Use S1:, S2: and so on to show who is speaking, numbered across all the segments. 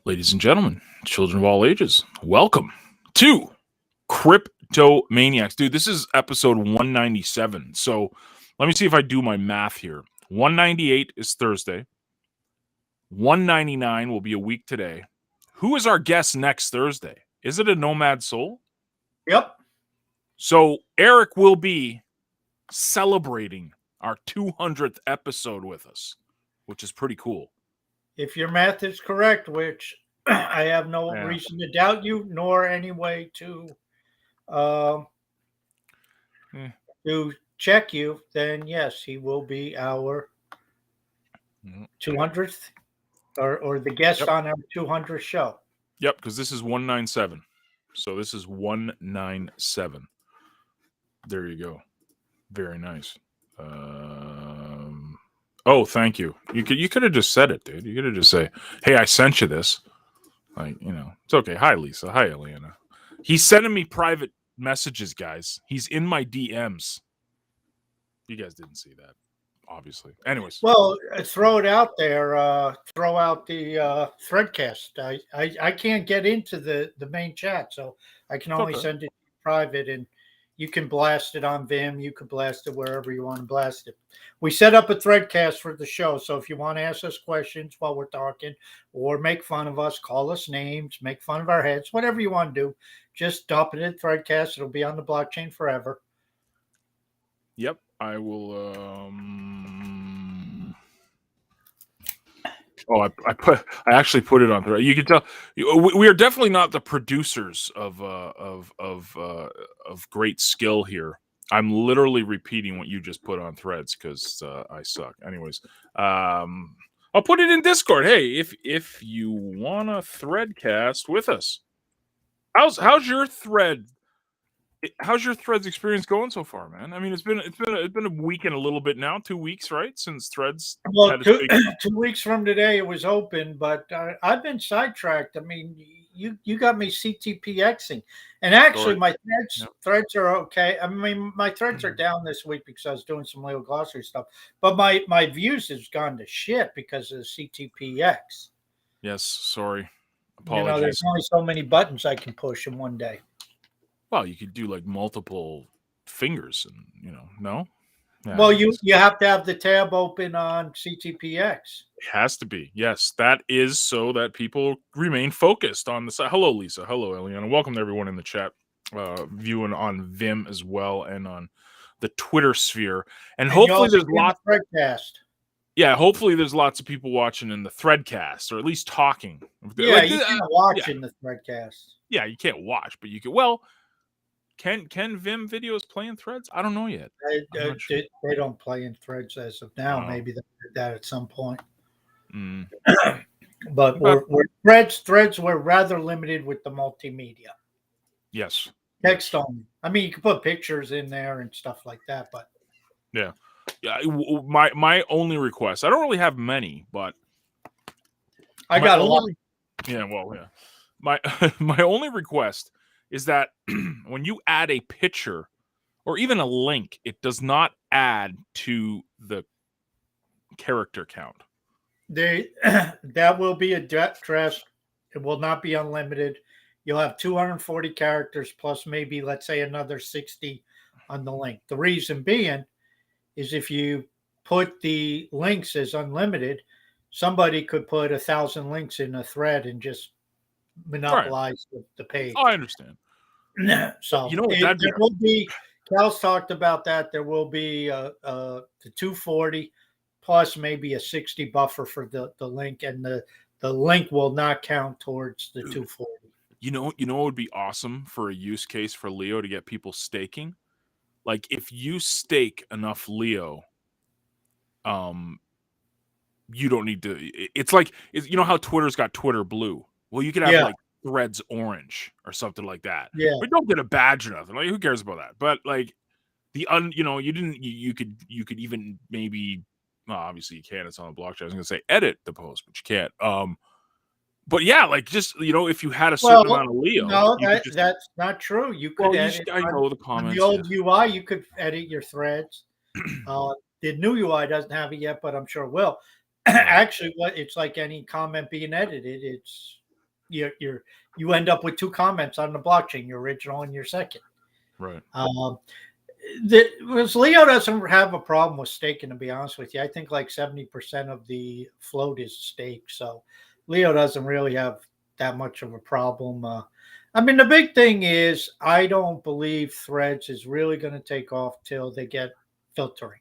S1: Ladies and gentlemen, children of all ages, welcome to CryptoManiacs. Dude, this is episode 197. So let me see if I do my math here. 198 is Thursday. 199 will be a week today. Who is our guest next Thursday? Is it a Nomad Soul?
S2: Yep.
S1: So Eric will be celebrating our 200th episode with us, which is pretty cool.
S2: If your math is correct, which I have no reason to doubt you, nor any way to check you, then yes, he will be our 200th or the guest on our 200th show.
S1: Yep, because this is 197. So this is 197. There you go. Very nice. Oh, thank you. You could have just said it, dude. You could have just say, "Hey, I sent you this." Like, it's okay. Hi, Lisa. Hi, Eliana. He's sending me private messages, guys. He's in my DMs. You guys didn't see that, obviously. Anyways.
S2: Well, throw it out there. Throw out the threadcast. I can't get into the main chat, so I can only send it private, and you can blast it on Vim. You can blast it wherever you want to blast it. We set up a threadcast for the show, so if you want to ask us questions while we're talking or make fun of us, call us names, make fun of our heads, whatever you want to do, just dump it in threadcast. It'll be on the blockchain forever.
S1: Yep, I will. I actually put it on thread. You can tell we are definitely not the producers of great skill here. I'm literally repeating what you just put on threads because I suck. Anyways, I'll put it in Discord. Hey, if you want a threadcast with us, how's your thread? How's your Threads experience going so far, man? I mean, it's been a week and a little bit now, 2 weeks, right? Since Threads.
S2: Well, 2 weeks from today it was open, but I've been sidetracked. I mean, you got me CTPXing, and actually my threads are okay. I mean, my threads are down this week because I was doing some Leo Glossary stuff, but my views has gone to shit because of the CTPX.
S1: Yes, sorry. Apologies.
S2: There's only so many buttons I can push in one day.
S1: Well, you could do like multiple fingers, and no.
S2: Yeah, well, you have to have the tab open on CTPX.
S1: It has to be. Yes, that is so that people remain focused on the side. Hello, Lisa. Hello, Eliana. Welcome to everyone in the chat, viewing on Vim as well and on the Twitter sphere. And hopefully there's lots. Yeah, hopefully there's lots of people watching in the Threadcast, or at least talking.
S2: Yeah, you can't watch in the Threadcast.
S1: Yeah, you can't watch, but you can. Well. Can Vim videos play in Threads? I don't know yet.
S2: They don't play in Threads as of now. Oh. Maybe they did that at some point. But we're Threads were rather limited with the multimedia.
S1: Yes.
S2: Text only. I mean, you can put pictures in there and stuff like that, but
S1: yeah. My only request. I don't really have many, but
S2: I got a lot.
S1: Yeah. Well, yeah. My only request is that when you add a picture or even a link, it does not add to the character count.
S2: That will be addressed. It will not be unlimited. You'll have 240 characters plus maybe, let's say, another 60 on the link. The reason being is if you put the links as unlimited, somebody could put 1,000 links in a thread and just monopolize the page.
S1: Oh, I understand.
S2: So there will be. Cal's talked about that. There will be the 240 plus maybe a 60 buffer for the link, and the link will not count towards the 240.
S1: You know what would be awesome for a use case for Leo to get people staking? Like if you stake enough Leo, you don't need to. It's like how Twitter's got Twitter Blue. Well, you could have like Threads orange or something like that.
S2: Yeah.
S1: But don't get a badge or nothing. Like who cares about that? But like you could even maybe obviously you can't, it's on the blockchain. I was gonna say edit the post, but you can't. But yeah, like just if you had a certain amount of Leo.
S2: No, that's not true. You could edit
S1: I know the comments.
S2: On the old UI, you could edit your threads. The new UI doesn't have it yet, but I'm sure it will. Actually, it's like any comment being edited. It's you end up with two comments on the blockchain, your original and your second.
S1: Right.
S2: Because Leo doesn't have a problem with staking, to be honest with you. I think like 70% of the float is staked. So Leo doesn't really have that much of a problem. I mean, the big thing is I don't believe Threads is really going to take off till they get filtering.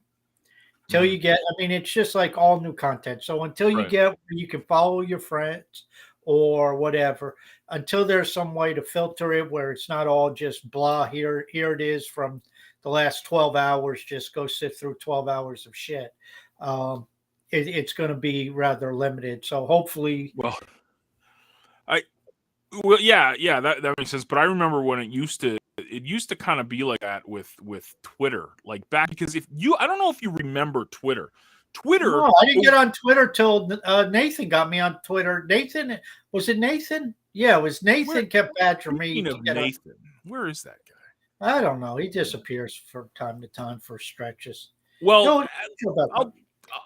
S2: Till you get, I mean, it's just like all new content. So until you get where you can follow your friends or whatever, until there's some way to filter it where it's not all just blah, here it is from the last 12 hours, just go sit through 12 hours of shit. It's going to be rather limited. So hopefully.
S1: Yeah, that makes sense. But I remember when it used to kind of be like that with Twitter, like back, because I don't know if you remember Twitter.
S2: No, I didn't get on Twitter till Nathan got me on Twitter. Nathan, was it Nathan? Yeah, it was Nathan. Kept badgering me.
S1: Nathan, where is that guy?
S2: I don't know. He disappears from time to time for stretches.
S1: Well,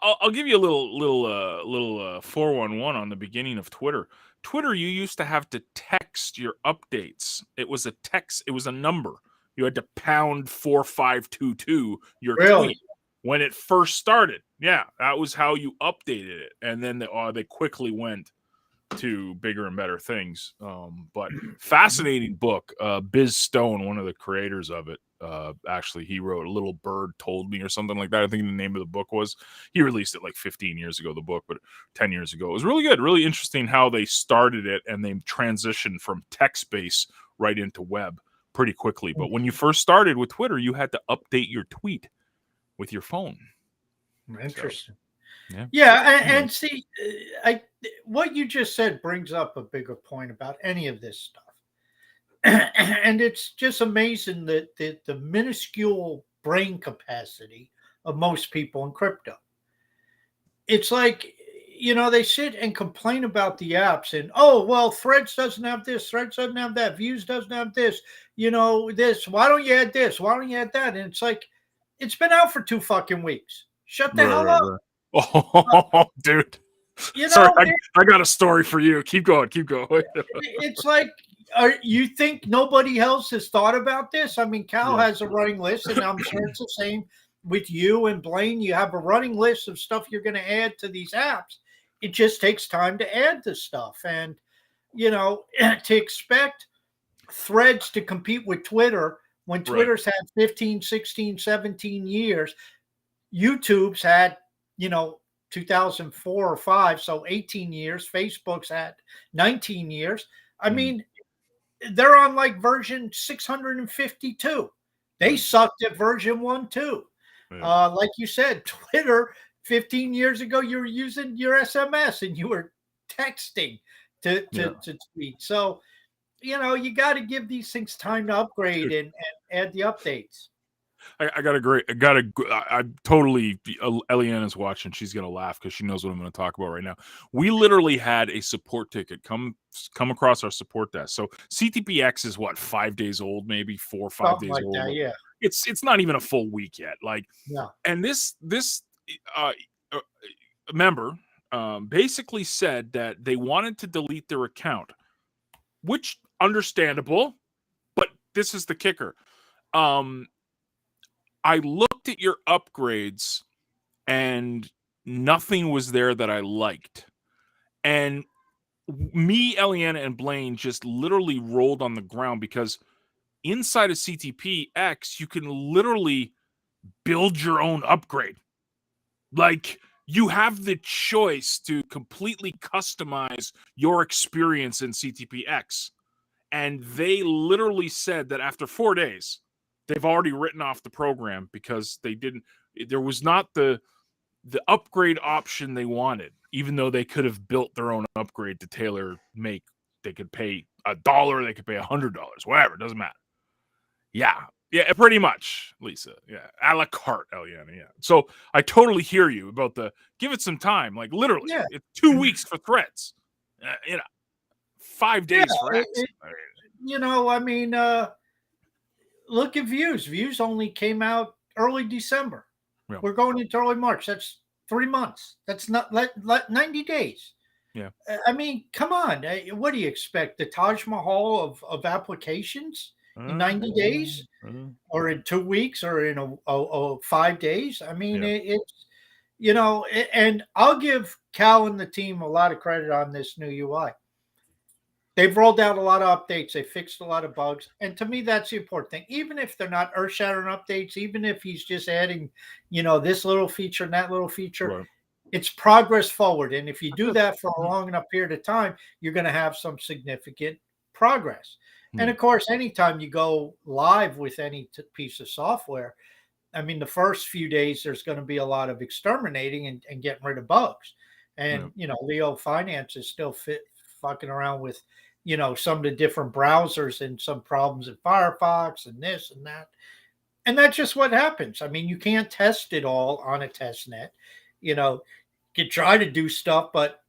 S1: I'll give you a little 411 on the beginning of Twitter. Twitter, you used to have to text your updates. It was a text. It was a number. You had to pound 4522 your tweet when it first started. Yeah, that was how you updated it, and then they quickly went to bigger and better things. But fascinating book. Biz Stone, one of the creators of it, actually, he wrote A Little Bird Told Me or something like that. I think the name of the book was. He released it like 15 years ago, the book, but 10 years ago. It was really good, really interesting how they started it and they transitioned from text-based right into web pretty quickly. But when you first started with Twitter, you had to update your tweet with your phone.
S2: Interesting.
S1: So,
S2: and see, what you just said brings up a bigger point about any of this stuff. And it's just amazing that the minuscule brain capacity of most people in crypto. It's like, they sit and complain about the apps and, oh, well, Threads doesn't have this, Threads doesn't have that, Views doesn't have this, this. Why don't you add this? Why don't you add that? And it's like, it's been out for 2 fucking weeks. Shut the hell up.
S1: Right. Oh, dude. Sorry, I got a story for you. Keep going.
S2: It's like, you think nobody else has thought about this? I mean, Cal has a running list, and I'm sure it's the same with you and Blaine. You have a running list of stuff you're going to add to these apps. It just takes time to add this stuff. And, to expect Threads to compete with Twitter when Twitter's had 15, 16, 17 years, YouTube's had, 2004 or 5, so 18 years. Facebook's had 19 years. I mean, they're on like version 652. They sucked at version 1 too. Like you said, Twitter 15 years ago, you were using your SMS and you were texting to tweet. So, you got to give these things time to upgrade and add the updates.
S1: I totally, Eliana's watching. She's going to laugh because she knows what I'm going to talk about right now. We literally had a support ticket come across our support desk. So CTPX is what, 5 days old, maybe 4 or 5 days old.
S2: That, yeah.
S1: It's not even a full week yet. And this member basically said that they wanted to delete their account, which understandable, but this is the kicker. I looked at your upgrades and nothing was there that I liked. And me, Eliana, and Blaine just literally rolled on the ground because inside of CTPX, you can literally build your own upgrade. Like, you have the choice to completely customize your experience in CTPX. And they literally said that after 4 days, they've already written off the program because there was not the upgrade option they wanted, even though they could have built their own upgrade to tailor make. They could pay $1, they could pay $100, whatever, it doesn't matter. Yeah, pretty much, Lisa. Yeah, a la carte, Eliana. Yeah. So I totally hear you about give it some time. Like literally, it's 2 weeks for Threads. 5 days for X.
S2: Look at Views. Views only came out early December. Yeah. We're going into early March. That's 3 months. That's not 90 days.
S1: Yeah.
S2: I mean, come on. What do you expect? The Taj Mahal of applications in 90 days or in 2 weeks or in a 5 days? I mean,
S1: Yeah.
S2: it's, and I'll give Cal and the team a lot of credit on this new UI. They've rolled out a lot of updates. They fixed a lot of bugs. And to me, that's the important thing. Even if they're not earth shattering updates, even if he's just adding, this little feature and that little feature,
S1: Right.
S2: it's progress forward. And if you do
S1: Good.
S2: that for a long enough period of time, you're going to have some significant progress. And
S1: Yeah.
S2: of course, anytime you go live with any piece of software, I mean, the first few days, there's going to be a lot of exterminating and getting rid of bugs.
S1: Yeah.
S2: And, Leo Finance is still fucking around with, some of the different browsers and some problems in Firefox and this and that. And that's just what happens. I mean, you can't test it all on a test net. You can try to do stuff, but,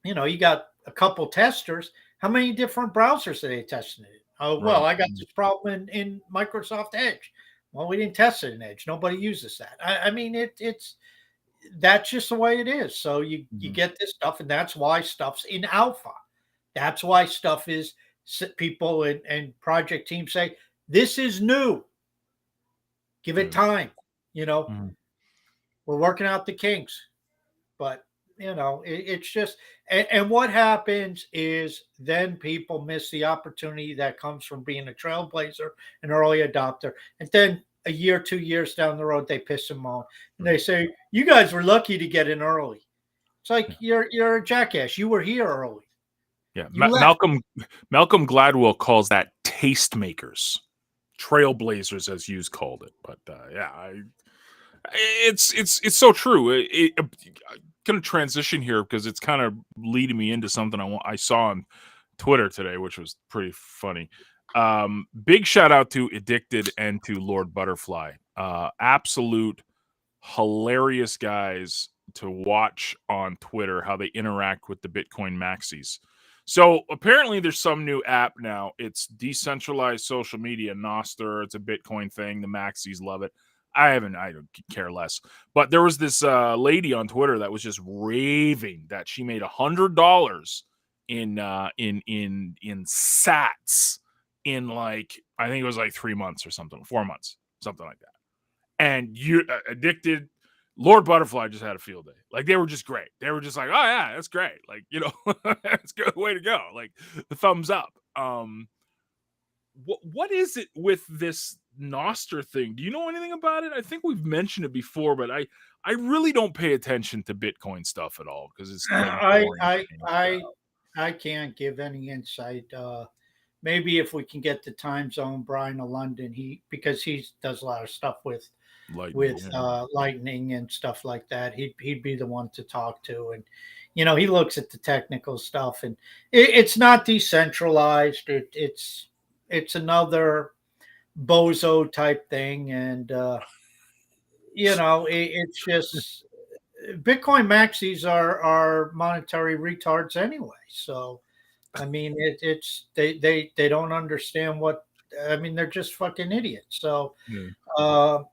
S2: you got a couple testers. How many different browsers are they testing it in? Oh, well,
S1: Right.
S2: I got this problem in Microsoft Edge. Well, we didn't test it in Edge. Nobody uses that. I mean, it's that's just the way it is. So you get this stuff, and that's why stuff's in alpha. That's why stuff is people and project teams say this is new. Give it time. We're working out the kinks, but it's just and what happens is then people miss the opportunity that comes from being a trailblazer, an early adopter, and then a year, 2 years down the road, they piss them off and they say, "You guys were lucky to get in early." It's like you're a jackass. You were here early.
S1: Yeah.
S2: You left.
S1: Malcolm Gladwell calls that tastemakers, trailblazers, as you called it. But it's so true. I'm gonna transition here because it's kind of leading me into something I saw on Twitter today, which was pretty funny. Big shout out to Addicted and to Lord Butterfly. Absolute hilarious guys to watch on Twitter how they interact with the Bitcoin maxis. So apparently there's some new app now. It's decentralized social media, Nostr. It's a Bitcoin thing. The maxis love it. I don't care less. But there was this lady on Twitter that was just raving that she made $100 in sats in like, I think it was like 3 months or something, 4 months, something like that. And you Addicted, Lord Butterfly just had a field day. Like they were just great. They were just like, oh yeah, that's great. Like, it's a good way to go. Like the thumbs up. What is it with this Nostr thing? Do you know anything about it? I think we've mentioned it before, but I really don't pay attention to Bitcoin stuff at all because it's like
S2: I can't give any insight. Maybe if we can get the time zone, Brian of London, because he does a lot of stuff with lightning and stuff like that. He'd be the one to talk to, and he looks at the technical stuff, and it's not decentralized. It's another bozo type thing, and it's just Bitcoin maxis are monetary retards anyway. So I mean, they don't understand what. I mean, they're just fucking idiots. So, I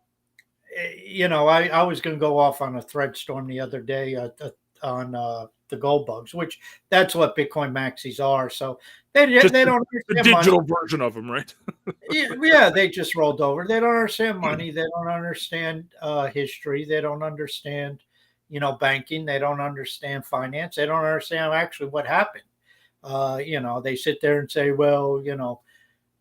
S2: was going to go off on a thread storm the other day on the gold bugs, which that's what Bitcoin maxis are. So they don't understand
S1: the digital version of them, right?
S2: yeah, they just rolled over. They don't understand money. They don't understand history. They don't understand, banking. They don't understand finance. They don't understand actually what happened. They sit there and say, well,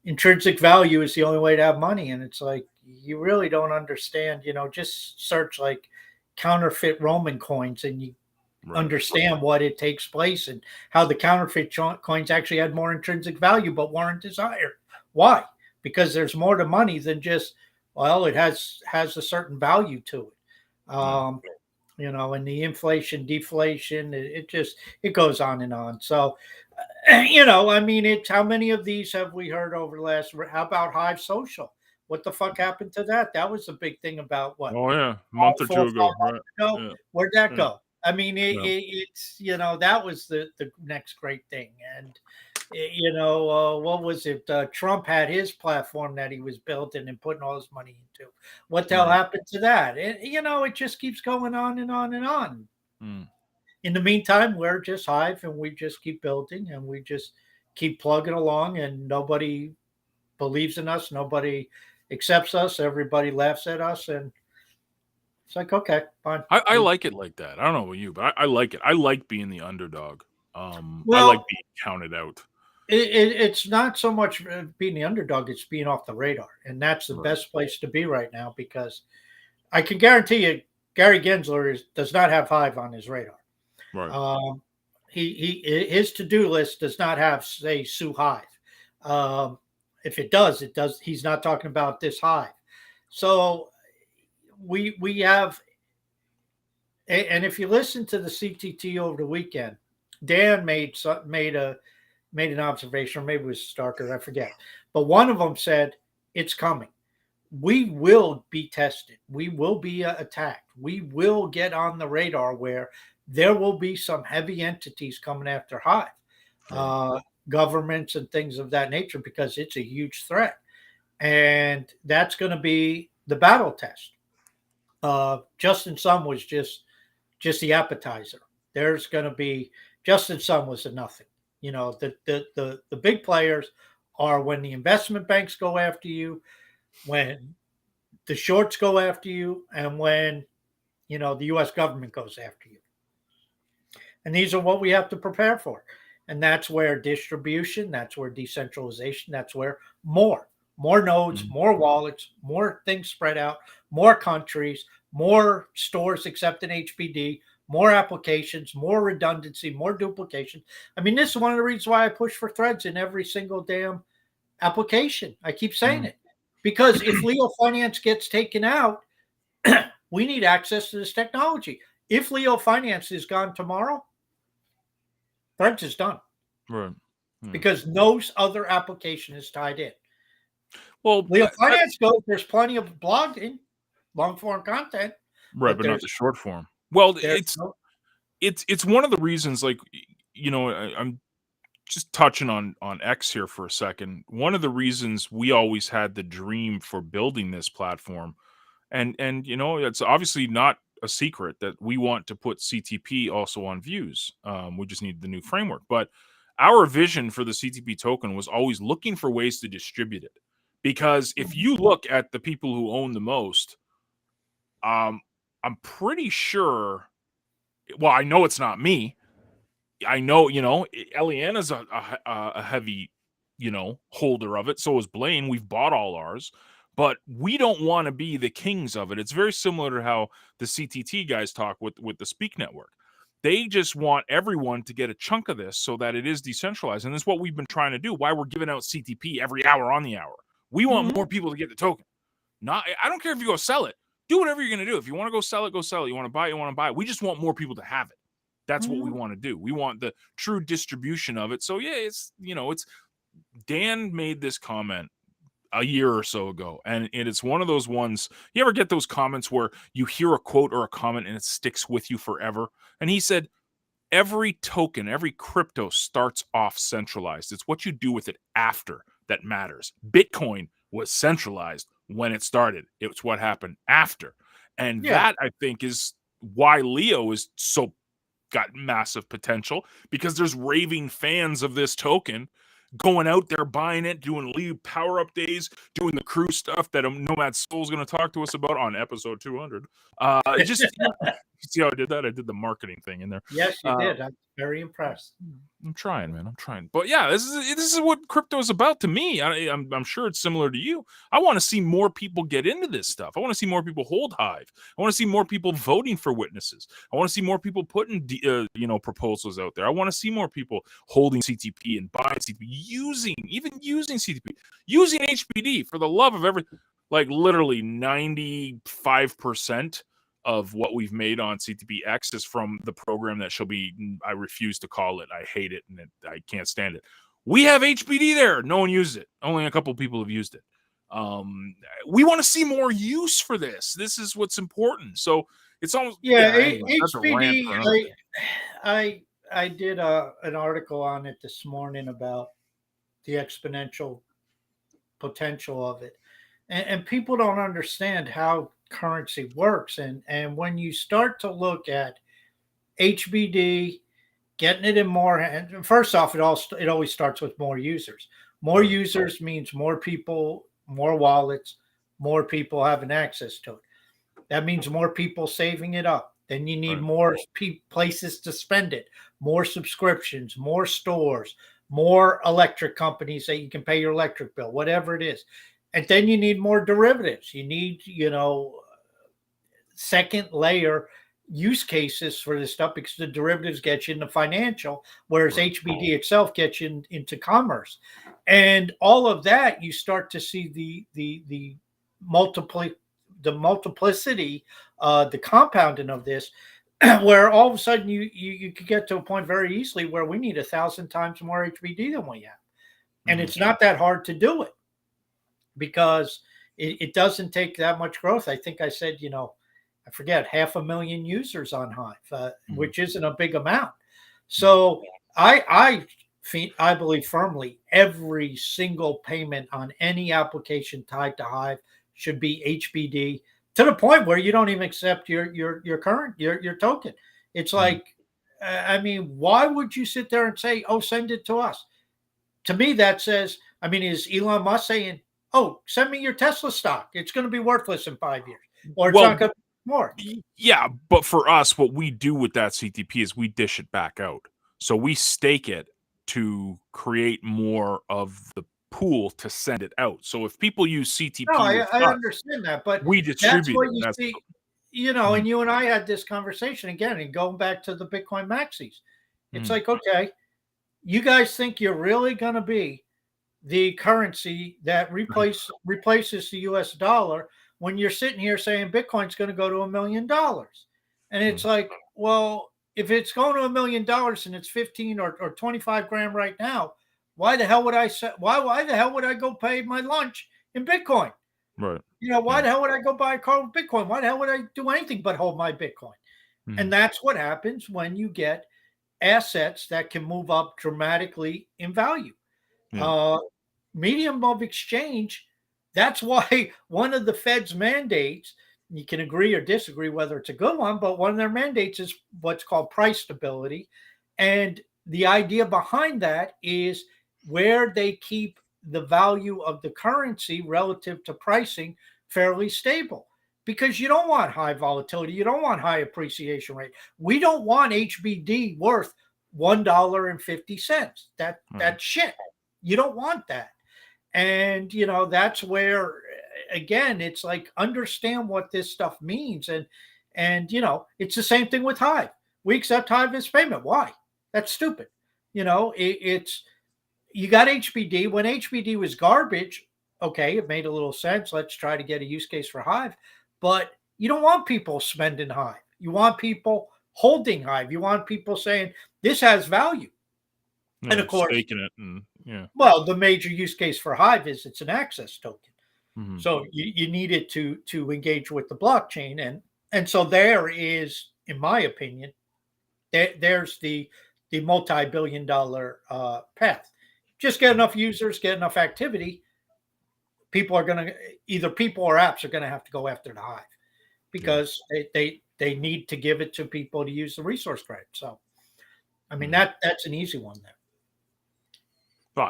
S2: intrinsic value is the only way to have money. And it's like, you really don't understand, just search like counterfeit Roman coins and you understand what it takes place and how the counterfeit coins actually had more intrinsic value, but weren't desired. Why? Because there's more to money than just, well, it has a certain value to it. And the inflation, deflation, it goes on and on. So, I mean, it's how many of these have we heard over the last? How about Hive Social? What the fuck happened to that? That was a big thing about what?
S1: Oh yeah, a month or two ago. Right.
S2: Yeah. Where'd that go? I mean, it's that was the next great thing, and what was it? Trump had his platform that he was building and putting all his money into. What the hell happened to that? It just keeps going on and on and on. in the meantime, we're just Hive, and we just keep building, and we just keep plugging along, and nobody believes in us. Nobody accepts us. Everybody laughs at us. And it's like, okay, fine.
S1: I like it like that. I don't know about you, but I like it. I like being the underdog. I like
S2: Well,
S1: being counted out.
S2: it's not so much being the underdog, it's being off the radar. And that's the
S1: Right.
S2: best place to be right now, because I can guarantee you, Gary Gensler does not have Hive on his radar.
S1: Right.
S2: Um, his to-do list does not have, say, Sue Hive. If it does, it does. He's not talking about this Hive. So we have, and if you listen to the CTT over the weekend, Dan made an observation, or maybe it was Starker, I forget, but one of them said it's coming. We will be tested. We will be attacked. We will get on the radar where there will be some heavy entities coming after Hive,
S1: Right.
S2: governments and things of that nature, because it's a huge threat. And that's going to be the battle test. Justin Sun was just the appetizer. There's going to be, Justin Sun was a nothing. The big players are when the investment banks go after you, when the shorts go after you, and when the U.S. government goes after you. And these are what we have to prepare for. And that's where distribution, that's where decentralization, that's where more nodes, more wallets, more things spread out, more countries, more stores accepting HBD, more applications, more redundancy, more duplication. I mean, this is one of the reasons why I push for threads in every single damn application. I keep saying it, because if Leo Finance gets taken out, we need access to this technology. If Leo Finance is gone tomorrow, Threads is done.
S1: Right. Yeah.
S2: Because no other application is tied in.
S1: Well,
S2: Leo Finance goes, there's plenty of blogging, long form content.
S1: right, but not the short form. Well, it's one of the reasons, like, I'm just touching on X here for a second. One of the reasons we always had the dream for building this platform, and it's obviously not a secret that we want to put CTP also on Views. We just need the new framework. But our vision for the CTP token was always looking for ways to distribute it. Because if you look at the people who own the most, I'm pretty sure. Well, I know it's not me. I know, Eliana's a heavy, holder of it. So is Blaine. We've bought all ours, but we don't want to be the kings of it. It's very similar to how the CTT guys talk with the Speak Network. They just want everyone to get a chunk of this so that it is decentralized. And that's what we've been trying to do. Why we're giving out CTP every hour on the hour. We want more people to get the token. I don't care if you go sell it. Do whatever you're going to do. If you want to go sell it, go sell it. You want to buy it, you want to buy it. We just want more people to have it. That's what we want to do. We want the true distribution of it. So yeah, it's Dan made this comment a year or so ago, and it's one of those ones. You ever get those comments where you hear a quote or a comment and it sticks with you forever? And he said, every token, every crypto starts off centralized. It's what you do with it after that matters. Bitcoin was centralized when it started. It's what happened after. And that, I think, is why Leo is so got massive potential, because there's raving fans of this token going out there buying it, doing lead power up days, doing the crew stuff that Nomad Soul is going to talk to us about on episode 200. Just see how I did that? I did the marketing thing in there.
S2: Yes, you did. I'm very impressed.
S1: I'm trying, man. I'm trying. But yeah, this is what crypto is about to me. I'm sure it's similar to you. I want to see more people get into this stuff. I want to see more people hold Hive. I want to see more people voting for witnesses. I want to see more people putting proposals out there. I want to see more people holding CTP and buying CTP, using CTP, using HBD, for the love of everything. Like literally 95% of what we've made on CTPX is from the program that shall be, I refuse to call it. I hate it, and I can't stand it. We have HBD there. No one used it. Only a couple of people have used it. We want to see more use for this. This is what's important. So it's almost
S2: HBD. I did an article on it this morning about the exponential potential of it, and people don't understand how currency works. And when you start to look at HBD, getting it in more hands. First off, it always starts with more users. More users means more people, more wallets, more people having access to it. That means more people saving it up. Then you need more places to spend it, more subscriptions, more stores, more electric companies that you can pay your electric bill, whatever it is. And then you need more derivatives. You need, second layer use cases for this stuff because the derivatives get you into financial, whereas HBD itself gets you into commerce. And all of that, you start to see the multiplicity, the compounding of this, where all of a sudden you could get to a point very easily where we need 1,000 times more HBD than we have. And it's not that hard to do it because it doesn't take that much growth. I think I said, I forget, 500,000 users on Hive, which isn't a big amount. So I believe firmly every single payment on any application tied to Hive should be HBD, to the point where you don't even accept your current your token. It's like, why would you sit there and say, "Oh, send it to us"? To me, that says, is Elon Musk saying, "Oh, send me your Tesla stock. It's going to be worthless in 5 years," or it's not going to be more?
S1: Yeah, but for us, what we do with that CTP is we dish it back out. So we stake it to create more of the pool to send it out. So if people use CTP,
S2: no, I understand that, but
S1: we distribute
S2: that's what you
S1: it.
S2: see, and you and I had this conversation again, and going back to the Bitcoin maxis, it's like, okay, you guys think you're really going to be the currency that replaces the US dollar when you're sitting here saying Bitcoin's going to go to $1 million. And it's like, well, if it's going to $1 million and it's 15 or 25 grand right now, why the hell would I say, why the hell would I go pay my lunch in Bitcoin?
S1: Right.
S2: Why the hell would I go buy a car with Bitcoin? Why the hell would I do anything but hold my Bitcoin? And that's what happens when you get assets that can move up dramatically in value. Medium of exchange, that's why one of the Fed's mandates, you can agree or disagree whether it's a good one, but one of their mandates is what's called price stability. And the idea behind that is where they keep the value of the currency relative to pricing fairly stable. Because you don't want high volatility. You don't want high appreciation rate. We don't want HBD worth $1.50. That's shit. You don't want that. And, that's where, again, it's like, understand what this stuff means. And it's the same thing with Hive. We accept Hive as payment. Why? That's stupid. It's, you got HBD. When HBD was garbage, okay, it made a little sense. Let's try to get a use case for Hive. But you don't want people spending Hive. You want people holding Hive. You want people saying, this has value.
S1: Yeah,
S2: and of course,
S1: staking it.
S2: Well, the major use case for Hive is it's an access token. So you need it to engage with the blockchain. And so there is, in my opinion, there's the multi-billion-dollar path. Just get enough users, get enough activity. People are going to, either people or apps are going to have to go after the Hive because they need to give it to people to use the resource credit. So, that's an easy one there.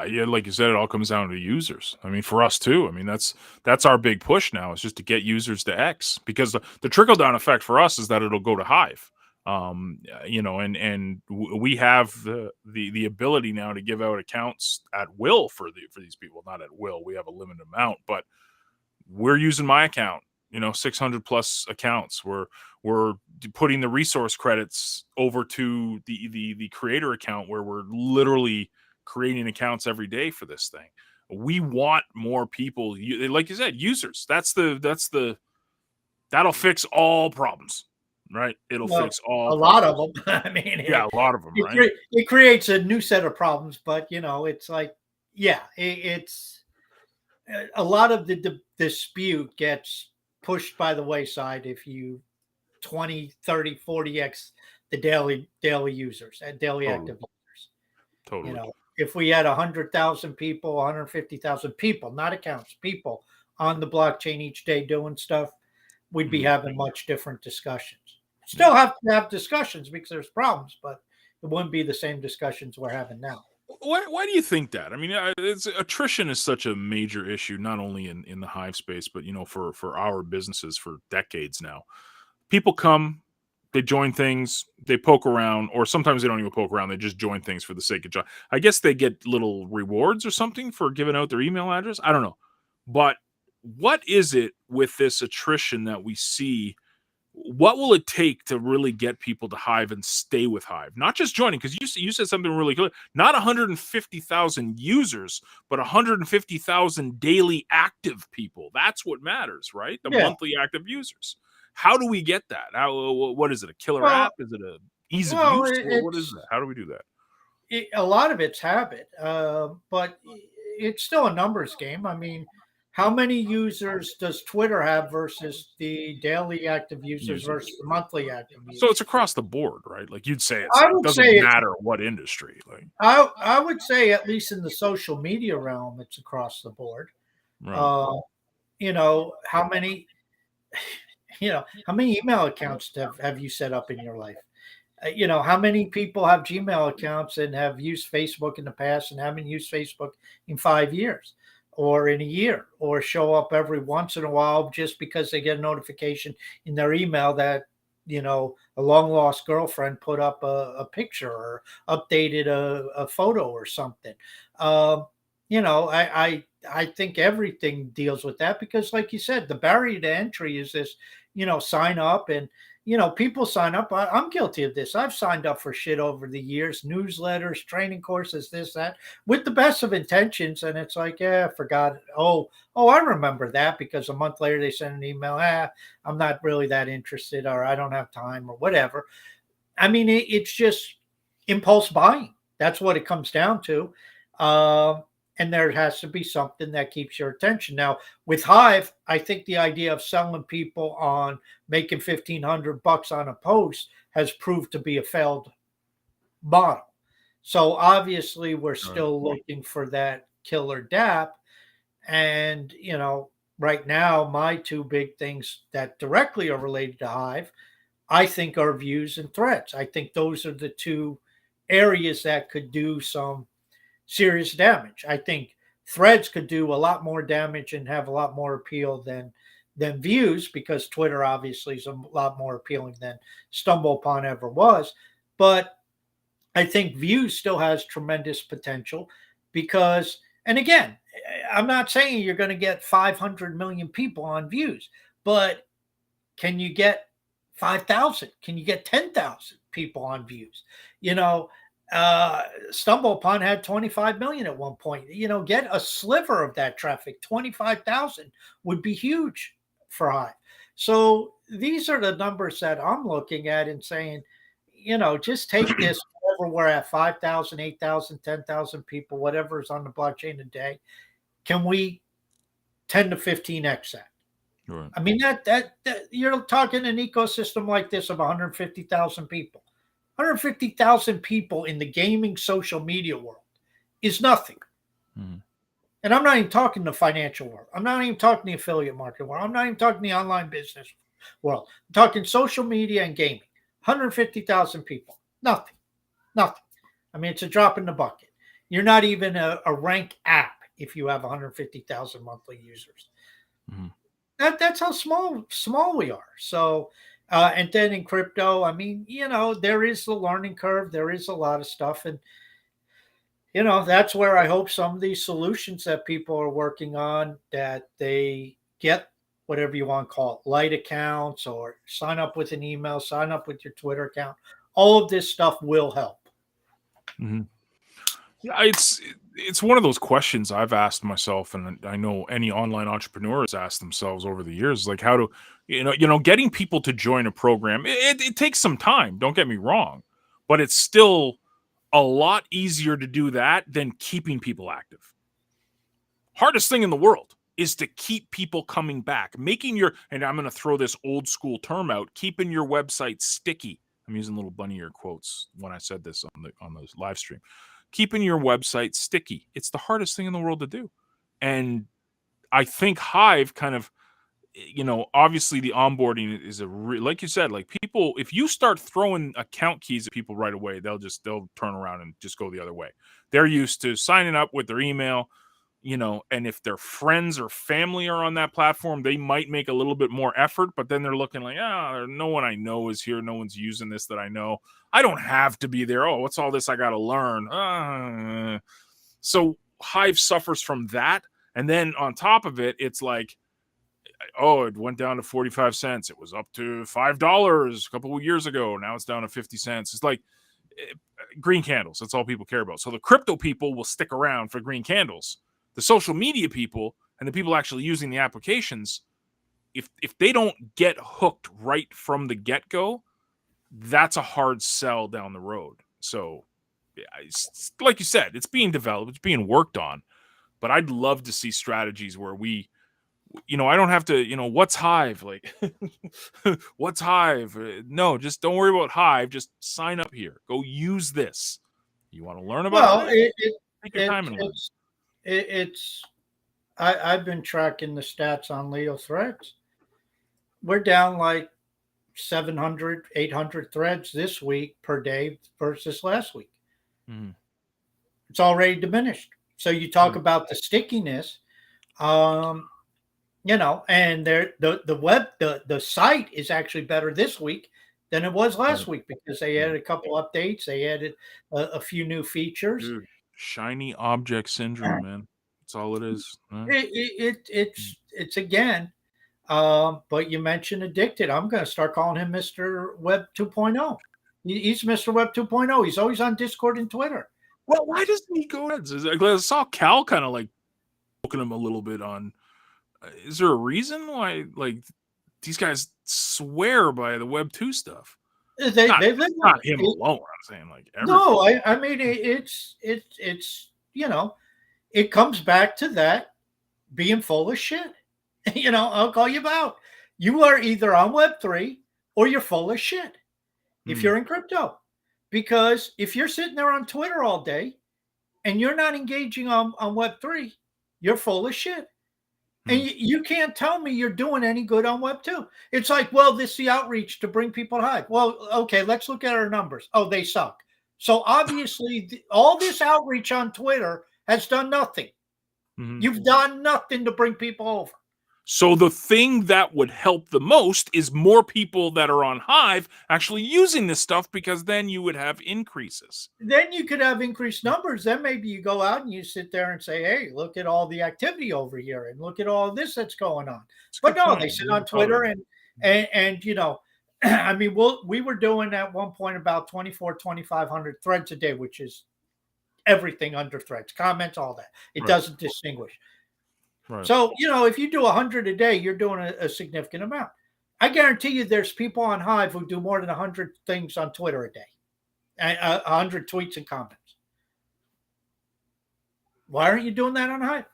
S1: Yeah, like you said, it all comes down to users. For us too. That's our big push now, is just to get users to X, because the trickle down effect for us is that it'll go to Hive. And we have the ability now to give out accounts at will for these people. Not at will, we have a limited amount, but we're using my account. 600 plus accounts. We're putting the resource credits over to the creator account, where we're literally creating accounts every day for this thing. We want more people, like you said, users. That'll fix all problems, right? It'll fix all
S2: a lot of them.
S1: A lot of them, right?
S2: It creates a new set of problems, but it's like, it's a lot of the dispute gets pushed by the wayside if you 20, 30, 40x the daily users and daily active users.
S1: Totally.
S2: If we had 100,000 people, 150,000 people, not accounts, people on the blockchain each day doing stuff, we'd be having much different discussions. Still have to have discussions because there's problems, but it wouldn't be the same discussions we're having now.
S1: Why do you think that? I mean, attrition is such a major issue, not only in the Hive space, but for our businesses for decades now. People come, they join things, they poke around, or sometimes they don't even poke around. They just join things for the sake of join. I guess they get little rewards or something for giving out their email address. I don't know, but what is it with this attrition that we see? What will it take to really get people to Hive and stay with Hive? Not just joining, because you said something really clear. Not 150,000 users, but 150,000 daily active people. That's what matters, right? The monthly active users. How do we get that? What is it? A killer app? Is it a ease of use? What is that? How do we do that?
S2: A lot of it's habit, but it's still a numbers game. I mean, how many users does Twitter have versus the daily active users versus the monthly active users?
S1: So it's across the board, right? Like you'd say, it doesn't matter what industry. Like
S2: I would say, at least in the social media realm, it's across the board. Right. How many email accounts have you set up in your life? How many people have Gmail accounts and have used Facebook in the past and haven't used Facebook in 5 years or in a year, or show up every once in a while just because they get a notification in their email that, a long lost girlfriend put up a picture or updated a photo or something. I think everything deals with that because, like you said, the barrier to entry is this, sign up and, people sign up. I'm guilty of this. I've signed up for shit over the years, newsletters, training courses, this, that, with the best of intentions. And it's like, I forgot. Oh, I remember that because a month later they send an email. I'm not really that interested, or I don't have time, or whatever. I mean, it's just impulse buying. That's what it comes down to. And there has to be something that keeps your attention. Now, with Hive, I think the idea of selling people on making $1,500 on a post has proved to be a failed model. So obviously, we're still looking for that killer DApp. And, right now, my two big things that directly are related to Hive, I think, are views and threads. I think those are the two areas that could do some serious damage. I think threads could do a lot more damage and have a lot more appeal than views, because Twitter obviously is a lot more appealing than StumbleUpon ever was. But I think views still has tremendous potential because, and again, I'm not saying you're going to get 500 million people on views, but can you get 5,000? Can you get 10,000 people on views? StumbleUpon had 25 million at one point. Get a sliver of that traffic. 25,000 would be huge for Hive. So these are the numbers that I'm looking at and saying, just take this, whatever we're at, 5,000, 8,000, 10,000 people, whatever is on the blockchain today. Can we 10 to 15x that? Right. I mean, that you're talking an ecosystem like this of 150,000 people. 150,000 people in the gaming social media world is nothing. Mm-hmm. And I'm not even talking the financial world. I'm not even talking the affiliate market world. I'm not even talking the online business world. I'm talking social media and gaming. 150,000 people. Nothing. I mean, it's a drop in the bucket. You're not even a rank app if you have 150,000 monthly users. Mm-hmm. That's how small we are. So, and then in crypto, I mean, there is the learning curve. There is a lot of stuff. And, that's where I hope some of these solutions that people are working on, that they get whatever you want to call it, light accounts, or sign up with an email, sign up with your Twitter account. All of this stuff will help.
S1: Mm-hmm. Yeah, it's one of those questions I've asked myself, and I know any online entrepreneur has asked themselves over the years, like how to, getting people to join a program. It takes some time. Don't get me wrong, but it's still a lot easier to do that than keeping people active. Hardest thing in the world is to keep people coming back, and I'm going to throw this old school term out, keeping your website sticky. I'm using little bunny ear quotes when I said this on the live stream. Keeping your website sticky. It's the hardest thing in the world to do. And I think Hive kind of obviously the onboarding is like you said, like people, if you start throwing account keys at people right away, they'll turn around and just go the other way. They're used to signing up with their email, and if their friends or family are on that platform, they might make a little bit more effort, but then they're looking like, no one I know is here. No one's using this that I know. I don't have to be there. Oh, what's all this I got to learn? So Hive suffers from that. And then on top of it, it's like, it went down to 45 cents. It was up to $5 a couple of years ago. Now it's down to 50 cents. It's like green candles. That's all people care about. So the crypto people will stick around for green candles. The social media people and the people actually using the applications, if they don't get hooked right from the get-go, that's a hard sell down the road. So like you said, it's being developed, it's being worked on, but I'd love to see strategies where we, I don't have to, what's Hive? Like, what's Hive? No, just don't worry about Hive. Just sign up here. Go use this. You want to learn about it? Take your time and learn.
S2: I've been tracking the stats on Leo threads. We're down like 700, 800 threads this week per day versus last week. Mm-hmm. It's already diminished. So you talk about the stickiness, and the site is actually better this week than it was last week because they added a couple updates. They added a few new features.
S1: Dude, shiny object syndrome, man. That's all it is.
S2: It's again. But you mentioned addicted. I'm going to start calling him Mr. Web 2.0. He's Mr. Web 2.0. He's always on Discord and Twitter.
S1: Well, why doesn't he go ahead? I saw Cal kind of like poking him a little bit on. Is there a reason why like these guys swear by the Web 2 stuff?
S2: They live
S1: not him alone. I'm saying like everybody.
S2: No, I mean it's it comes back to that being full of shit. I'll call you out. You are either on Web3 or you're full of shit if you're in crypto. Because if you're sitting there on Twitter all day and you're not engaging on Web3, you're full of shit. And you can't tell me you're doing any good on Web2. It's like, well, this is the outreach to bring people to Hive. Well, okay, let's look at our numbers. Oh, they suck. So obviously, all this outreach on Twitter has done nothing. Mm-hmm. You've done nothing to bring people over.
S1: So the thing that would help the most is more people that are on Hive actually using this stuff, because then you would have increases.
S2: Then you could have increased numbers. Then maybe you go out and you sit there and say, hey, look at all the activity over here and look at all this that's going on. But no, they sit on Twitter and I mean, we were doing at one point about 2,500 threads a day, which is everything under threads, comments, all that. It doesn't distinguish. Right. So, if you do 100 a day, you're doing a significant amount. I guarantee you there's people on Hive who do more than 100 things on Twitter a day, 100 tweets and comments. Why aren't you doing that on Hive?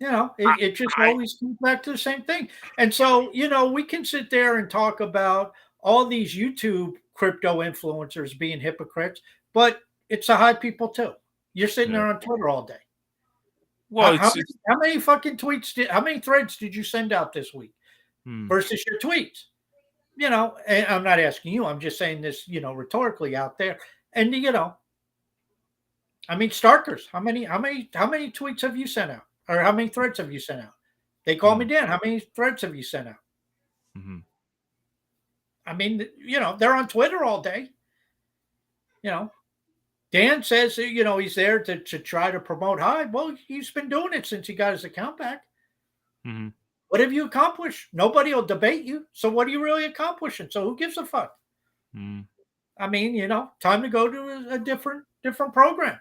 S2: It just always comes back to the same thing. And so, we can sit there and talk about all these YouTube crypto influencers being hypocrites, but it's the Hive people too. You're sitting there on Twitter all day. Well, how many fucking tweets how many threads did you send out this week versus your tweets? And I'm not asking you, I'm just saying this, rhetorically out there. And I mean, Starkers, how many tweets have you sent out? Or how many threads have you sent out? They call me Dan. How many threads have you sent out? Mm-hmm. I mean, they're on Twitter all day. Dan says, he's there to try to promote Hive. Well, he's been doing it since he got his account back. Mm-hmm. What have you accomplished? Nobody will debate you. So what are you really accomplishing? So who gives a fuck? Mm-hmm. I mean, time to go to a different program.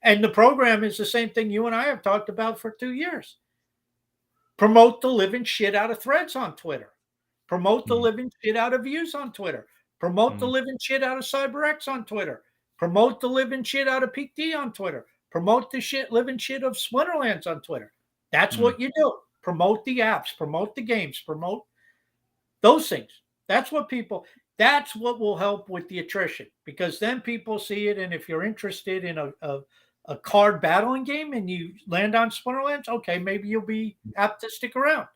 S2: And the program is the same thing you and I have talked about for 2 years. Promote the living shit out of threads on Twitter. Promote the living shit out of views on Twitter. Promote the living shit out of CyberX on Twitter. Promote the living shit out of Peak D on Twitter. Promote the living shit of Splinterlands on Twitter. That's what you do. Promote the apps. Promote the games. Promote those things. That's what will help with the attrition, because then people see it. And if you're interested in a card battling game and you land on Splinterlands, okay, maybe you'll be apt to stick around.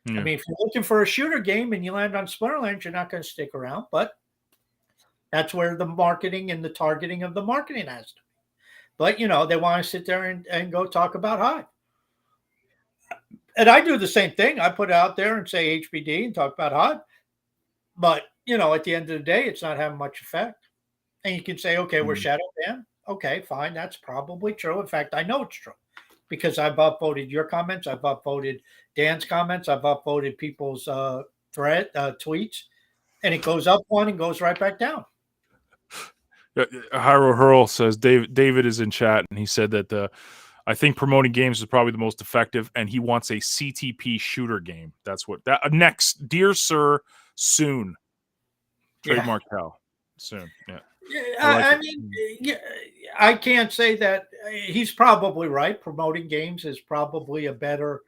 S1: Yeah.
S2: I mean, if you're looking for a shooter game and you land on Splinterlands, you're not going to stick around. But that's where the marketing and the targeting of the marketing has to be. But, they want to sit there and go talk about Hive. And I do the same thing. I put it out there and say HBD and talk about Hive. But, at the end of the day, it's not having much effect. And you can say, okay, we're shadow banned. Okay, fine. That's probably true. In fact, I know it's true because I've upvoted your comments. I've upvoted Dan's comments. I've upvoted people's tweets. And it goes up one and goes right back down.
S1: Hyro Hurl says David is in chat, and he said that I think promoting games is probably the most effective, and he wants a CTP shooter game. That's what that next, dear sir, soon. Trademark Cal soon. Yeah.
S2: I mean, I can't say that he's probably right. Promoting games is probably a better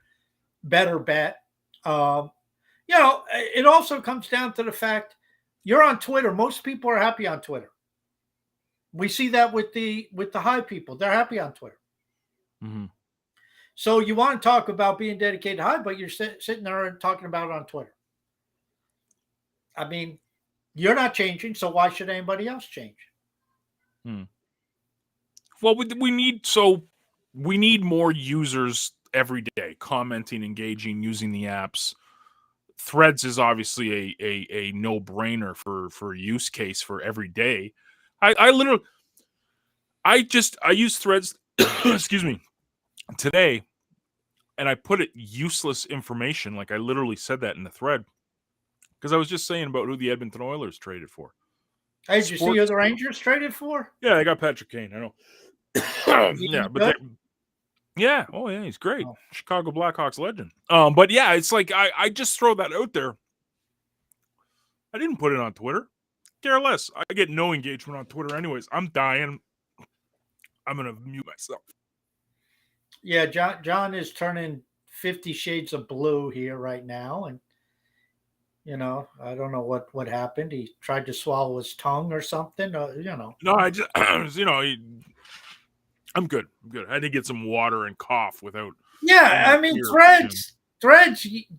S2: bet. It also comes down to the fact you're on Twitter. Most people are happy on Twitter. We see that with the Hive people. They're happy on Twitter.
S1: Mm-hmm.
S2: So you want to talk about being dedicated to Hive, but you're sitting there and talking about it on Twitter. I mean, you're not changing, so why should anybody else change?
S1: Well, we need more users every day commenting, engaging, using the apps. Threads is obviously a no-brainer for use case for every day. I use Threads excuse me, today, and I put it useless information, like I literally said that in the thread, because I was just saying about who the Edmonton Oilers traded for.
S2: Hey, did you see who the Rangers traded for?
S1: Yeah, they got Patrick Kane. I know. Yeah, but yeah, oh yeah, he's great. Oh. Chicago Blackhawks legend. But yeah, it's like I just throw that out there. I didn't put it on Twitter. Care less. I get no engagement on Twitter anyways. I'm dying. I'm gonna mute myself.
S2: Yeah, John is turning 50 Shades of Blue here right now, and I don't know what happened. He tried to swallow his tongue or something. No,
S1: I just I'm good. I had to get some water and cough without.
S2: Yeah, I mean Threads.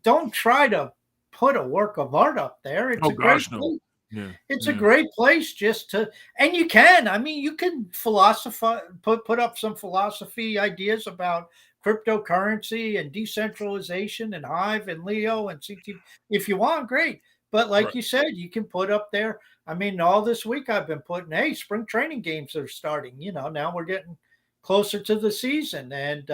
S2: Don't try to put a work of art up there. It's great place. Yeah, it's a great place just to, and you can. I mean, you can philosophize, put up some philosophy ideas about cryptocurrency and decentralization and Hive and Leo and CT if you want. Great, but like you said, you can put up there. I mean, all this week I've been putting, hey, spring training games are starting. Now we're getting closer to the season, and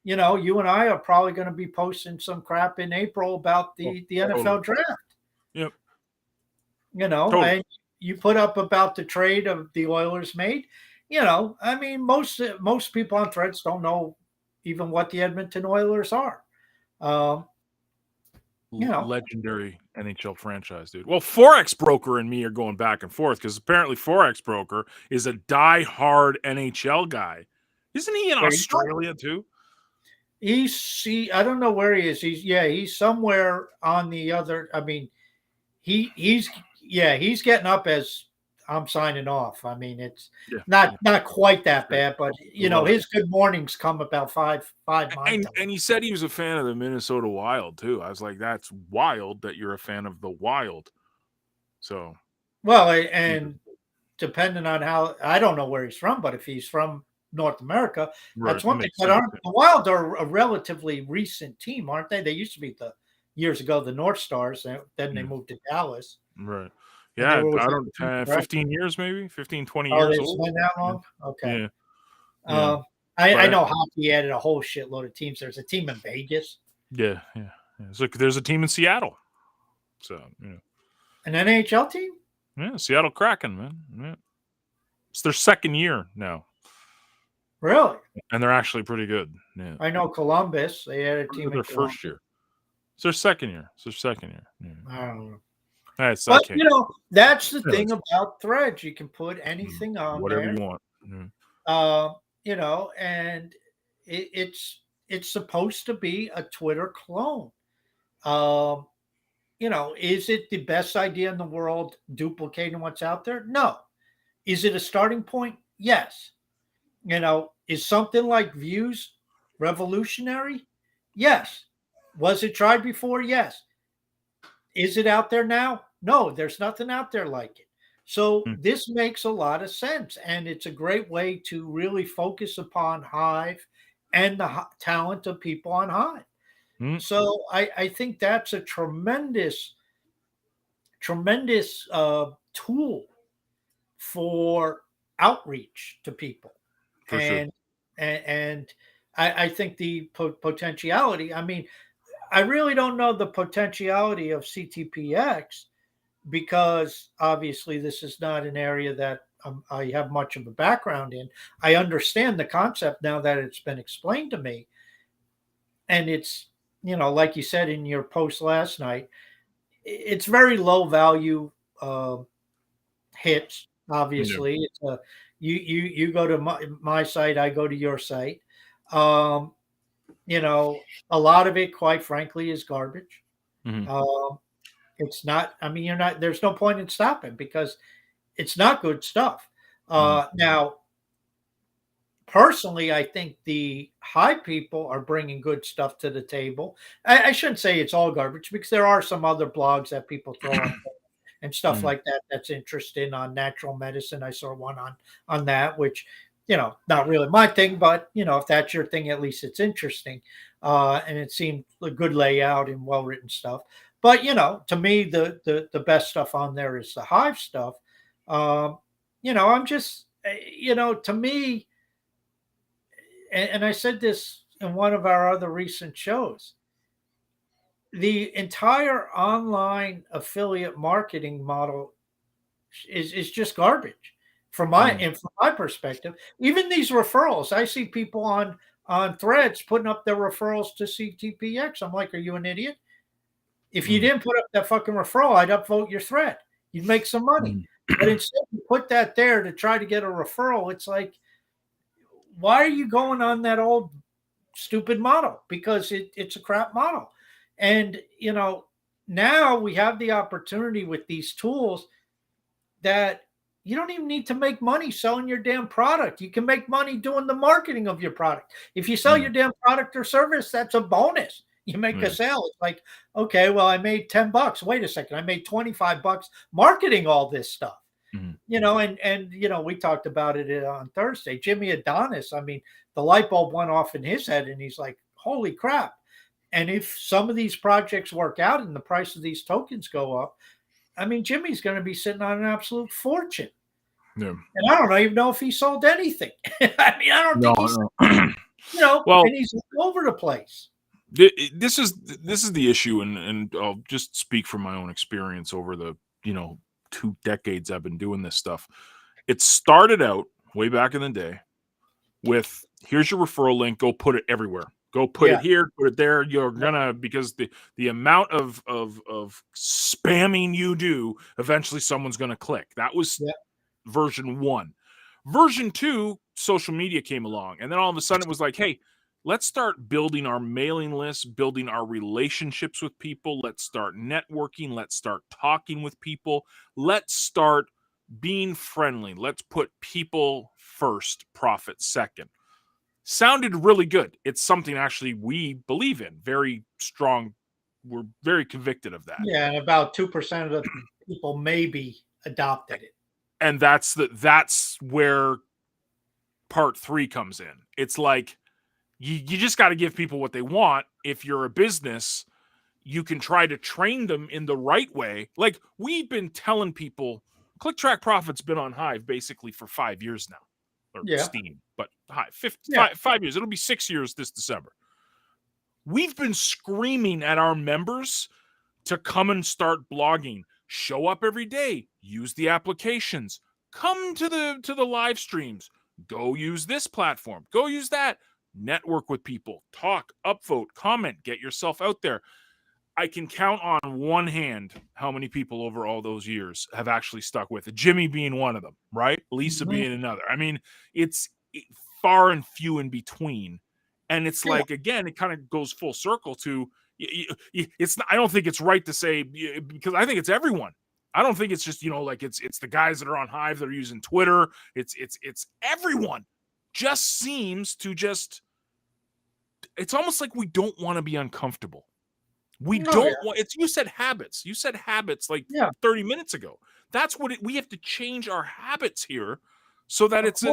S2: you and I are probably going to be posting some crap in April about the NFL draft.
S1: Yep.
S2: Totally. And you put up about the trade of the Oilers made. I mean, most people on Threads don't know even what the Edmonton Oilers are.
S1: Legendary NHL franchise, dude. Well, Forex Broker and me are going back and forth because apparently Forex Broker is a die-hard NHL guy. Isn't he in Australia too?
S2: I don't know where he is. He's somewhere on the other. I mean, he's getting up as I'm signing off. I mean, it's not quite that bad, but his good mornings come about five
S1: and he said he was a fan of the Minnesota Wild too. I was like, that's wild that you're a fan of the Wild. So,
S2: well, and depending on how, I don't know where he's from, but if he's from North America, that's one thing. But the Wild are a relatively recent team, aren't they? They used to be years ago the North Stars, and then they moved to Dallas.
S1: Right. Yeah, I don't 15 years maybe, 15, 20 years old.
S2: Been that long? Okay.
S1: Yeah.
S2: I know hockey added a whole shitload of teams. There's a team in Vegas.
S1: Yeah. So there's a team in Seattle. So,
S2: An NHL team?
S1: Yeah, Seattle Kraken, man. Yeah. It's their second year now.
S2: Really?
S1: And they're actually pretty good. Yeah.
S2: I know Columbus. They had a team in
S1: their first year. It's their second year. Yeah.
S2: I don't know.
S1: But
S2: that's the thing about Threads. You can put anything on
S1: whatever
S2: there.
S1: you want.
S2: And it's supposed to be a Twitter clone. Is it the best idea in the world duplicating what's out there? No. Is it a starting point? Yes. Is something like views revolutionary? Yes. Was it tried before? Yes. Is it out there now? No, there's nothing out there like it. So
S1: Mm.
S2: this makes a lot of sense, and it's a great way to really focus upon Hive and the talent of people on Hive.
S1: Mm.
S2: So I think that's a tremendous, tremendous tool for outreach to people,
S1: For sure.
S2: and I think the potentiality. I mean, I really don't know the potentiality of CTPX because obviously this is not an area that I have much of a background in. I understand the concept now that it's been explained to me, and it's like you said in your post last night, it's very low value uh, hits.
S1: Yeah.
S2: Obviously, it's a you go to my site, I go to your site. Um, a lot of it, quite frankly, is garbage.
S1: Hmm.
S2: Um, it's not. I mean, you're not. There's no point in stopping because it's not good stuff.
S1: Hmm.
S2: Now, personally, I think the high people are bringing good stuff to the table. I shouldn't say it's all garbage because there are some other blogs that people throw up and stuff
S1: Hmm.
S2: like that. That's interesting on natural medicine. I saw one on that, which not really my thing, but if that's your thing, at least it's interesting. And it seemed a good layout and well written stuff. But to me, the best stuff on there is the Hive stuff. I'm just to me, and I said this in one of our other recent shows, the entire online affiliate marketing model is just garbage from my
S1: Hmm.
S2: and from my perspective. Even these referrals, I see people on threads putting up their referrals to CTPX. I'm like, are you an idiot? If you
S1: Hmm.
S2: didn't put up that fucking referral, I'd upvote your thread. You'd make some money. But instead you put that there to try to get a referral. It's like, why are you going on that old stupid model? Because it's a crap model. And now we have the opportunity with these tools that you don't even need to make money selling your damn product. You can make money doing the marketing of your product. If you sell
S1: Yeah.
S2: your damn product or service, that's a bonus. You make a
S1: Yeah.
S2: sale. It's like, okay, well, I made $10. Wait a second, I made $25 marketing all this stuff.
S1: Mhm.
S2: And we talked about it on Thursday. Jimmy Adonis, I mean, the light bulb went off in his head, and he's like, "Holy crap!" And if some of these projects work out and the price of these tokens go up, I mean, Jimmy's going to be sitting on an absolute fortune.
S1: Yeah.
S2: And I don't even know if he sold anything. I mean, I don't
S1: No,
S2: think he's,
S1: no. Well,
S2: and he's all over the place.
S1: this is the issue, and I'll just speak from my own experience over the 2 decades I've been doing this stuff. It started out way back in the day with here's your referral link, go put it everywhere. Go put it
S2: Yeah.
S1: here, put it there. You're gonna because the amount of spamming you do, eventually someone's gonna click. That was
S2: Yeah.
S1: version 1. Version 2, social media came along, and then all of a sudden it was like, hey, let's start building our mailing list, building our relationships with people. Let's start networking. Let's start talking with people. Let's start being friendly. Let's put people first, profit second. Sounded really good. It's something actually we believe in. Very strong. We're very convicted of that.
S2: Yeah. And about 2% of the people maybe adopted it.
S1: And that's where part 3 comes in. It's like you just got to give people what they want. If you're a business, you can try to train them in the right way. Like we've been telling people, Click Track Profit's been on Hive basically for 5 years now, or
S2: Yeah.
S1: Steam, but Hive,
S2: Yeah.
S1: 5 years. It'll be 6 years this December. We've been screaming at our members to come and start blogging, show up every day, use the applications, come to the live streams, go use this platform, go use that, network with people, talk, upvote, comment, get yourself out there. I can count on one hand how many people over all those years have actually stuck with it. Jimmy being one of them, right? Lisa
S2: Mhm.
S1: being another. I mean, it's far and few in between. And it's
S2: Yeah.
S1: like, again, it kind of goes full circle to it's I don't think it's right to say, because I think it's everyone. I don't think it's just like it's the guys that are on Hive that are using Twitter. It's everyone. just seems to it's almost like we don't want to be uncomfortable. We don't want it's you said habits. You said habits like 30 minutes ago. That's what we have to change our habits here so that it's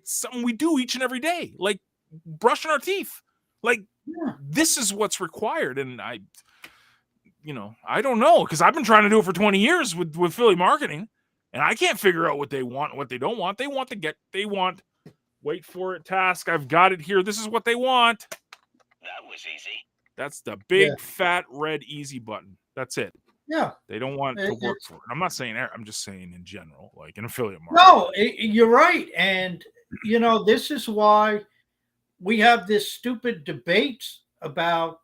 S1: something we do each and every day, like brushing our teeth. Like this is what's required. And I don't know, because I've been trying to do it for 20 years with Philly marketing, and I can't figure out what they want and what they don't want. They want wait for it task. I've got it here. This is what they want.
S3: That was easy.
S1: That's the big fat red easy button. That's it.
S2: Yeah.
S1: They don't want to work for it. I'm not saying that. I'm just saying in general, like in affiliate marketing.
S2: No, you're right. And, this is why we have this stupid debates about,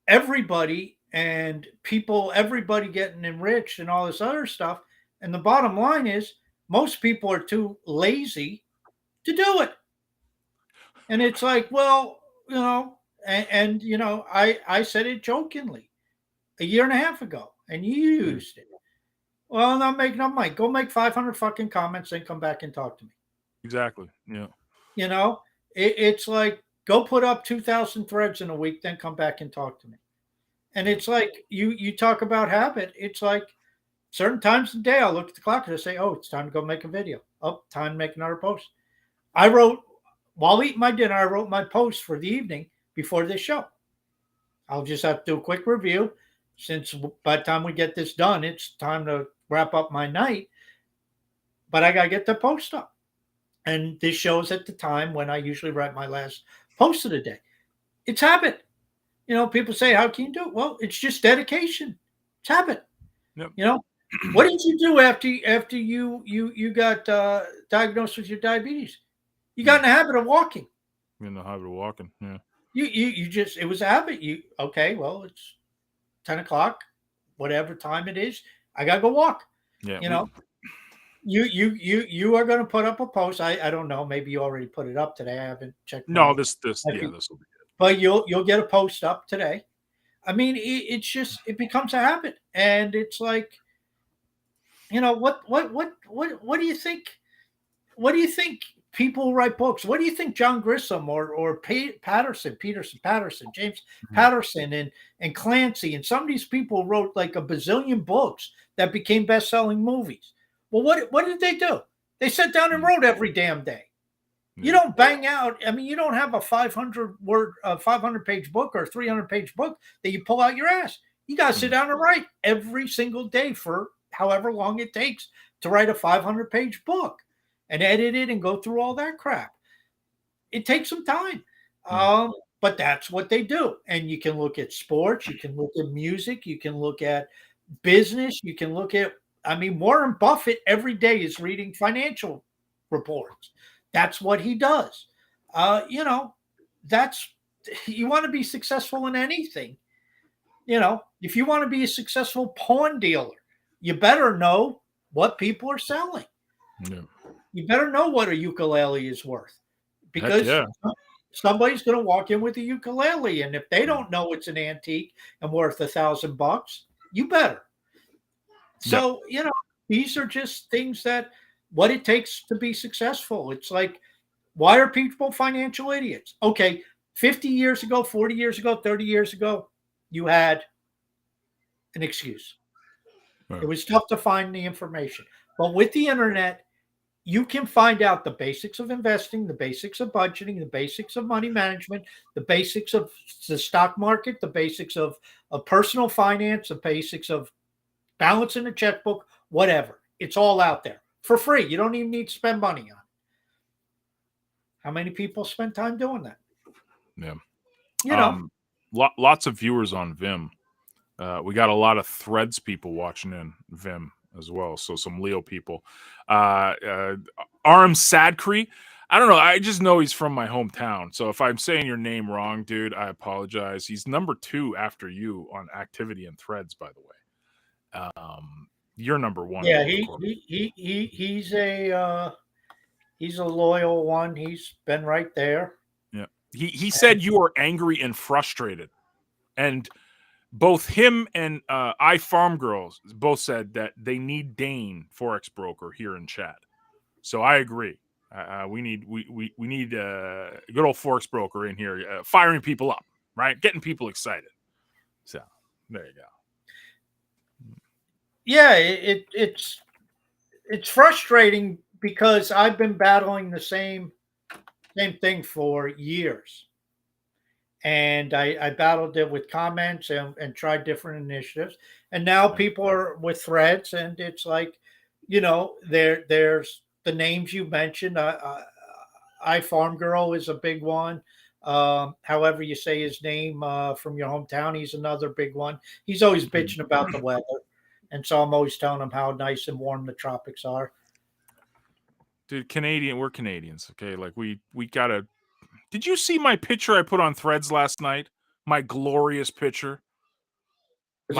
S2: everybody and everybody getting enriched and all this other stuff. And the bottom line is most people are too lazy to do it. And it's like, well, I said it jokingly a year and a half ago, and you used it. Well, I'm not making up money. Go make 500 fucking comments, then come back and talk to me.
S1: Exactly. Yeah.
S2: It's like, go put up 2,000 threads in a week, then come back and talk to me. And it's like, you talk about habit. It's like certain times of the day, I'll look at the clock and I say, oh, it's time to go make a video. Oh, time to make another post. While eating my dinner, I wrote my post for the evening before this show. I'll just have to do a quick review, since by the time we get this done, it's time to wrap up my night. But I got to get the post up. And this shows at the time when I usually write my last post of the day. It's habit. People say, how can you do it? Well, it's just dedication. It's habit.
S1: Yep.
S2: What did you do after you got diagnosed with your diabetes? You got in the habit of walking.
S1: In the habit of walking, yeah.
S2: You just, it was a habit. Well, it's 10 o'clock, whatever time it is, I gotta go walk.
S1: Yeah.
S2: You are gonna put up a post. I don't know, maybe you already put it up today. I haven't checked.
S1: No, this will be good.
S2: But you'll get a post up today. I mean, it's just, it becomes a habit, and it's like, what do you think? What do you think people who write books? What do you think John Grisham or Patterson, James Patterson, and Clancy, and some of these people wrote like a bazillion books that became best-selling movies? Well, what did they do? They sat down and wrote every damn day. You don't bang out. I mean, you don't have a 500-page book or a 300-page book that you pull out your ass. You got to sit down and write every single day for however long it takes to write a 500-page book and edit it and go through all that crap. It takes some time. But that's what they do. And you can look at sports, you can look at music, you can look at business, you can look at, Warren Buffett every day is reading financial reports. That's what he does. You want to be successful in anything. If you want to be a successful pawn dealer, you better know what people are selling.
S1: Yeah.
S2: You better know what a ukulele is worth, because somebody's going to walk in with a ukulele, and if they don't know it's an antique and worth $1,000, you better. So, these are just things that what it takes to be successful. It's like, why are people financial idiots? Okay, 50 years ago, 40 years ago, 30 years ago, you had an excuse. Right. It was tough to find the information. But with the internet, you can find out the basics of investing, the basics of budgeting, the basics of money management, the basics of the stock market, the basics of personal finance, the basics of balancing a checkbook, whatever. It's all out there for free. You don't even need to spend money on it. How many people spend time doing that?
S1: Yeah. Lots of viewers on Vim. We got a lot of Threads people watching in Vim as well. So some Leo people. Aram Sadkri. I don't know. I just know he's from my hometown. So if I'm saying your name wrong, dude, I apologize. He's number 2 after you on activity in Threads, by the way. You're number 1.
S2: Yeah, he's a loyal one. He's been right there.
S1: Yeah. He said you are angry and frustrated. And both him and iFarm Girls both said that they need Dane Forex Broker here in chat. So I agree. We need a good old Forex broker in here, firing people up, right? Getting people excited. So there you go.
S2: Yeah, it's frustrating because I've been battling the same thing for years. And I battled it with comments and tried different initiatives. And now people are with threads, and it's like, there's the names you mentioned. I Farm Girl is a big one. However you say his name, from your hometown, he's another big one. He's always bitching about the weather. And so I'm always telling him how nice and warm the tropics are.
S1: Dude, we're Canadians, okay? Like we gotta. Did you see my picture I put on Threads last night? My glorious picture.
S2: Was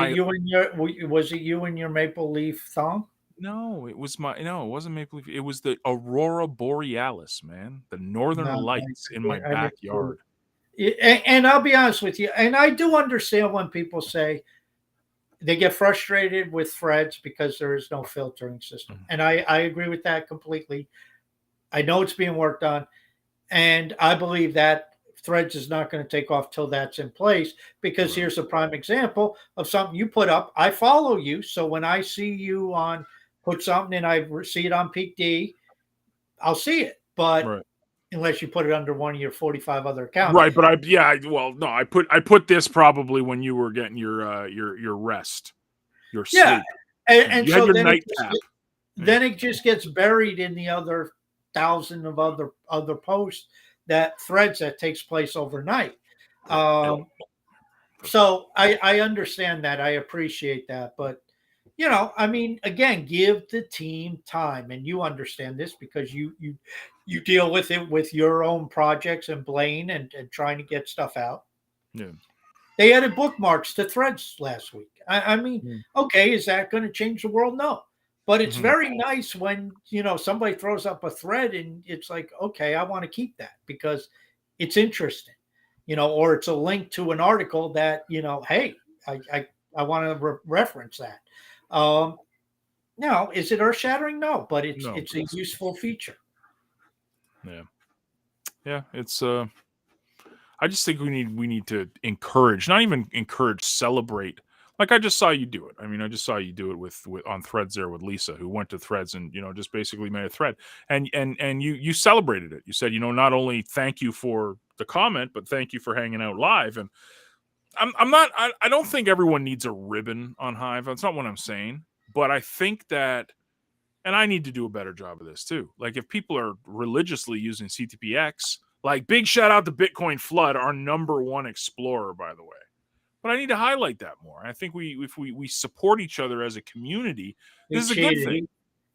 S2: it you in your maple leaf thong?
S1: No, it wasn't Maple Leaf. It was the Aurora Borealis, man. The Northern
S2: No,
S1: Lights in my
S2: I didn't see
S1: backyard.
S2: And I'll be honest with you, and I do understand when people say they get frustrated with threads because there is no filtering system. And I agree with that completely. I know it's being worked on, and I believe that threads is not going to take off till that's in place, because here's a prime example of something you put up. I follow you, so when I see you put something and I see it on Peak D, I'll see it. But unless you put it under one of your 45 other accounts.
S1: Right, but I put this probably when you were getting your rest, your sleep.
S2: And
S1: you
S2: so
S1: had your
S2: then
S1: nightcap.
S2: Then it just gets buried in the other thousand of other posts that threads that takes place overnight. So I understand that. I appreciate that. But, again, give the team time. And you understand this because you deal with it with your own projects and Blaine and trying to get stuff out.
S1: Yeah.
S2: They added bookmarks to threads last week. Okay, is that going to change the world? No. But it's very nice when, somebody throws up a thread and it's like, okay, I want to keep that because it's interesting, or it's a link to an article that, hey, I want to reference that. Now, is it earth shattering? No, but it's a useful feature.
S1: Yeah. Yeah. It's, I just think we need to encourage, not even encourage, celebrate. Like I just saw you do it. I mean, I just saw you do it with on Threads there with Lisa, who went to Threads and just basically made a thread, and you celebrated it. You said, not only thank you for the comment, but thank you for hanging out live. And I don't think everyone needs a ribbon on Hive. That's not what I'm saying. But I think that, and I need to do a better job of this too. Like if people are religiously using CTPX, like big shout out to Bitcoin Flood, our #1 explorer, by the way. But I need to highlight that more. I think if we support each other as a community, this is a good thing.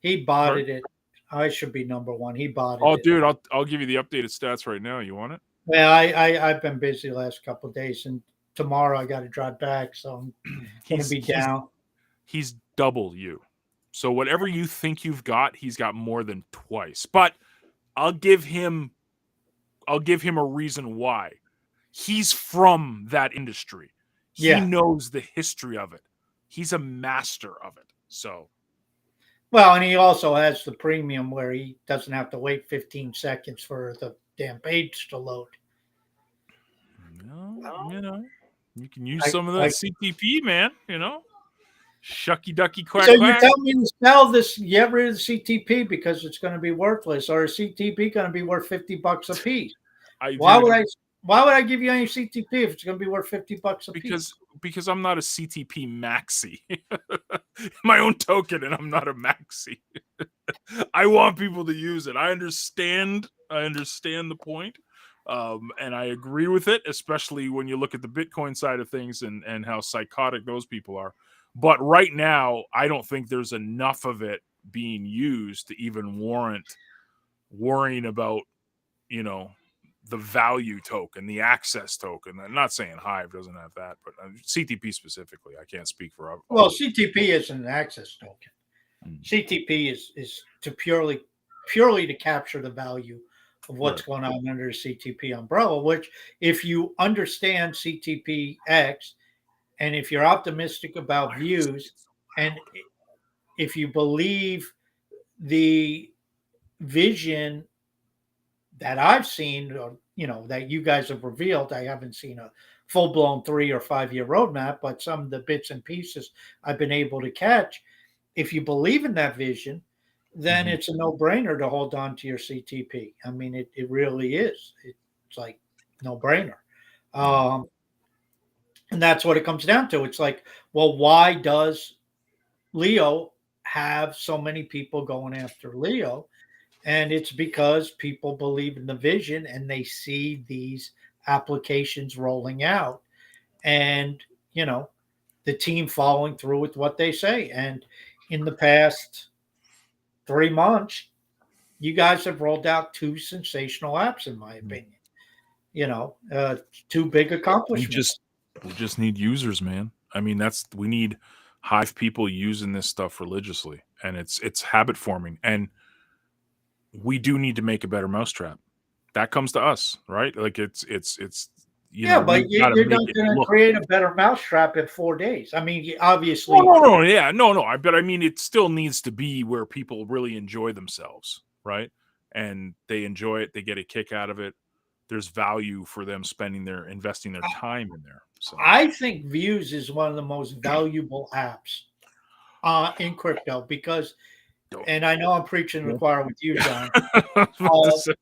S2: He botted it. I should be #1. He botted it.
S1: Oh, dude, I'll give you the updated stats right now. You want it?
S2: Yeah, I've been busy the last couple of days, and tomorrow I got to drive back, so I'm going to be down.
S1: He's double you. So whatever you think you've got, he's got more than twice. But I'll give him a reason why. He's from that industry. He knows the history of it. He's a master of it. So,
S2: well, and he also has the premium where he doesn't have to wait 15 seconds for the damn page to load.
S1: You can use some of that CTP, man. Shucky ducky quack.
S2: So
S1: quack.
S2: you tell me to sell this, get rid of the CTP because it's going to be worthless, or is CTP going to be worth $50 a piece? Why would I give you any CTP if it's going to be worth $50 a piece?
S1: Because I'm not a CTP maxi. My own token, and I'm not a maxi. I want people to use it. I understand the point. And I agree with it, especially when you look at the Bitcoin side of things and how psychotic those people are. But right now, I don't think there's enough of it being used to even warrant worrying about, the value token, the access token. I'm not saying Hive doesn't have that, but CTP specifically, I can't speak for.
S2: Well, CTP isn't an access token. CTP is to purely to capture the value of what's going on under the CTP umbrella, which if you understand CTPX and if you're optimistic about views and if you believe the vision that I've seen, or that you guys have revealed. I haven't seen a full blown 3 or 5 year roadmap, but some of the bits and pieces I've been able to catch. If you believe in that vision, then
S1: Mhm.
S2: it's a no brainer to hold on to your CTP. I mean, it really is. It's like no brainer. Um, and that's what it comes down to. It's like, well, why does Leo have so many people going after Leo? And it's because people believe in the vision and they see these applications rolling out, and the team following through with what they say. And in the past 3 months, you guys have rolled out two sensational apps, in my opinion. You know, uh, Two big
S1: We
S2: accomplishments.
S1: just we just need users, man. I mean, we need Hive people using this stuff religiously, and it's habit forming. And we do need to make a better mousetrap. That comes to us, right? Like it's
S2: Yeah,
S1: we've
S2: but
S1: got to
S2: you're
S1: make
S2: not
S1: it
S2: going to
S1: look.
S2: create a better mousetrap in 4 days. I mean,
S1: No,
S2: obviously,
S1: no, no, yeah, no. But I mean, it still needs to be where people really enjoy themselves, right? And they enjoy it, they get a kick out of it. There's value for them investing their time in there. So,
S2: I think Views is one of the most valuable apps in crypto because,
S1: don't.
S2: and I know I'm preaching to the
S1: Yeah.
S2: choir with you, John,
S1: I was about to
S2: uh,
S1: say.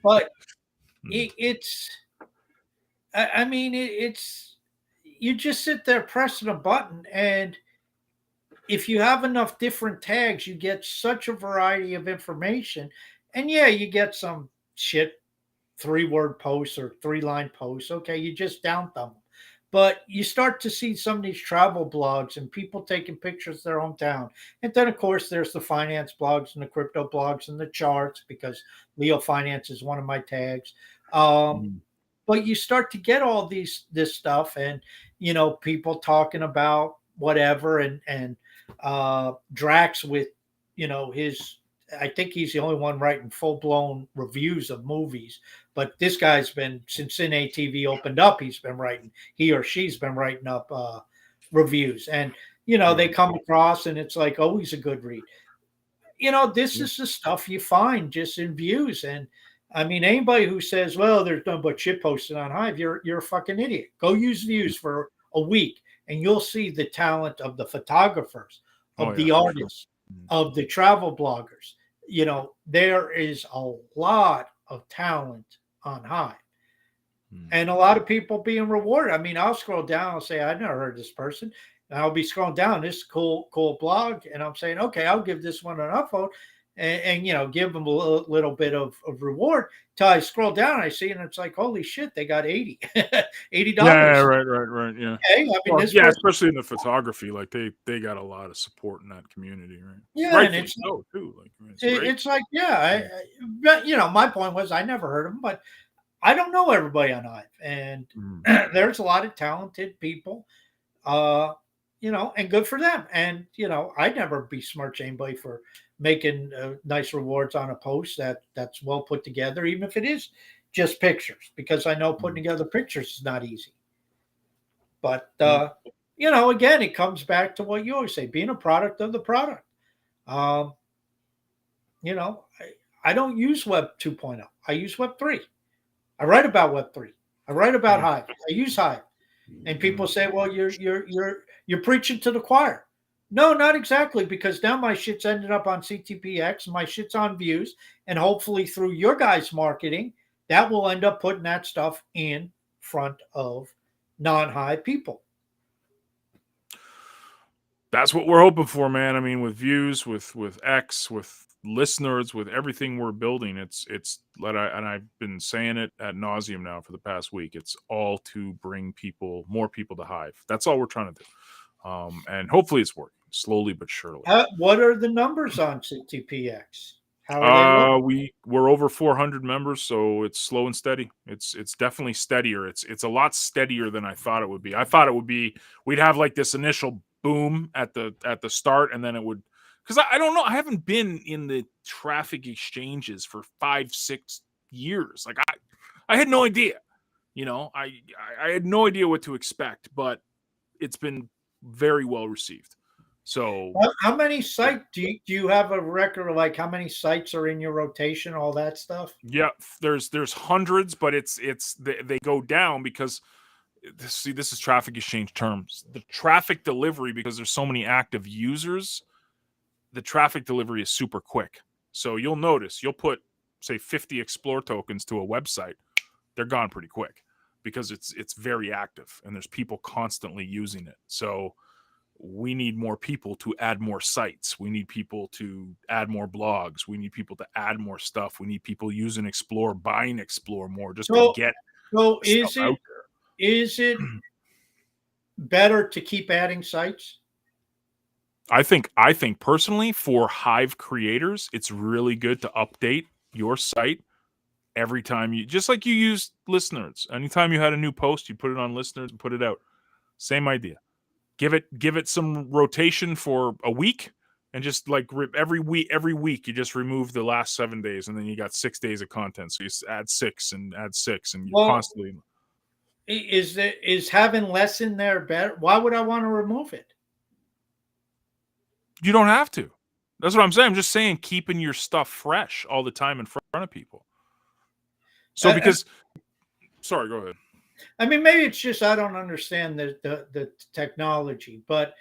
S2: but
S1: Mm,
S2: it's, I mean, it's, you just sit there pressing a button, and if you have enough different tags, you get such a variety of information. And yeah, you get some shit 3 word posts or 3 line posts. Okay, you just down thumb them. But you start to see some of these travel blogs and people taking pictures of their hometown. And then, of course, there's the finance blogs and the crypto blogs and the charts, because Leo Finance is one of my tags. Um,
S1: mm,
S2: but you start to get all this stuff, and people talking about whatever, and Drax with his, I think he's the only one writing full blown reviews of movies. But this guy's been, since NATV opened up, he or she's been writing up reviews, and they
S1: right.
S2: come across, and it's like always a good read. This
S1: Yeah.
S2: is the stuff you find just in Views. And I mean, anybody who says, well, there's nothing but shit posted on Hive, you're a fucking idiot. Go use Views for a week, and you'll see the talent of the photographers,
S1: Oh
S2: of
S1: yeah,
S2: the
S1: for sure.
S2: artists, of the travel bloggers. There is a lot of talent on Hive,
S1: Mm.
S2: and a lot of people being rewarded. I mean, I'll scroll down, I'll say, I've never heard of this person. And I'll be scrolling down this cool blog, and I'm saying, okay, I'll give this one an upvote, and give them a little bit of reward. Till I scroll down, I see, and it's like, holy shit, they got 80
S1: Yeah,
S2: $80.
S1: right. Yeah.
S2: Okay, I mean,
S1: Well,
S2: this
S1: yeah,
S2: person,
S1: especially in the photography, like they got a lot of support in that community, right?
S2: yeah, and
S1: Rightfully
S2: it's
S1: so too. Like it's
S2: it-
S1: great.
S2: it's like, yeah,
S1: Mm,
S2: but my point was, I never heard of them, but I don't know everybody on Hive, and
S1: mm,
S2: there's a lot of talented people, uh, and good for them. And I'd never besmirch anybody for making nice rewards on a post that's well put together, even if it is just pictures, because I know putting
S1: mm.
S2: together pictures is not easy. But
S1: Yeah.
S2: again, it comes back to what you always say: being a product of the product. Um, I don't use Web 2.0. I use Web 3. I write about Web 3. I write about
S1: Yeah.
S2: Hive. I use Hive. And
S1: Mm.
S2: people say, well, you're preaching to the choir. No, not exactly, because now my shit's ended up on CTPX, my shit's on Views, and hopefully through your guys' marketing, that will end up putting that stuff in front of non-Hive people.
S1: That's what we're hoping for, man. I mean, with views, with X, with listeners, with everything we're building, it's and I've been saying it ad nauseum now for the past week. It's all to bring more people to Hive. That's all we're trying to do. And hopefully it's working slowly but surely.
S2: What are the numbers on CTPX? How are they looking?
S1: We're over 400 members, so it's slow and steady. It's definitely steadier. It's a lot steadier than I thought it would be. I thought it would be we'd have like this initial boom at the start, and then it would, because I don't know. I haven't been in the traffic exchanges for 5-6 years. Like I had no idea. I had no idea what to expect, but it's been very well received. So
S2: How many sites do you have a record of, like, how many sites are in your rotation, all that stuff?
S1: yeah, there's hundreds, but they go down because this is traffic exchange terms. The traffic delivery, because there's so many active users, the traffic delivery is super quick. So you'll notice you'll put, say, 50 Explore tokens to a website, they're gone pretty quick because it's very active and there's people constantly using it. So we need more people to add more sites. We need people to add more blogs. We need people to add more stuff. We need people using Explore, buying Explore more, just to get
S2: So
S1: stuff out
S2: is it better to keep adding sites?
S1: I think personally, for Hive creators, it's really good to update your site every time you, just like you use listeners. Anytime you had a new post, you put it on listeners and put it out. Same idea. Give it some rotation for a week, and just like every week you just remove the last 7 days, and then you got 6 days of content. So you add 6 and add 6, and you're constantly.
S2: Is having less in there better? Why would I want to remove it?
S1: You don't have to. That's what I'm saying. I'm just saying, keeping your stuff fresh all the time in front of people. So because, sorry, go ahead.
S2: I mean, maybe it's just I don't understand the technology, but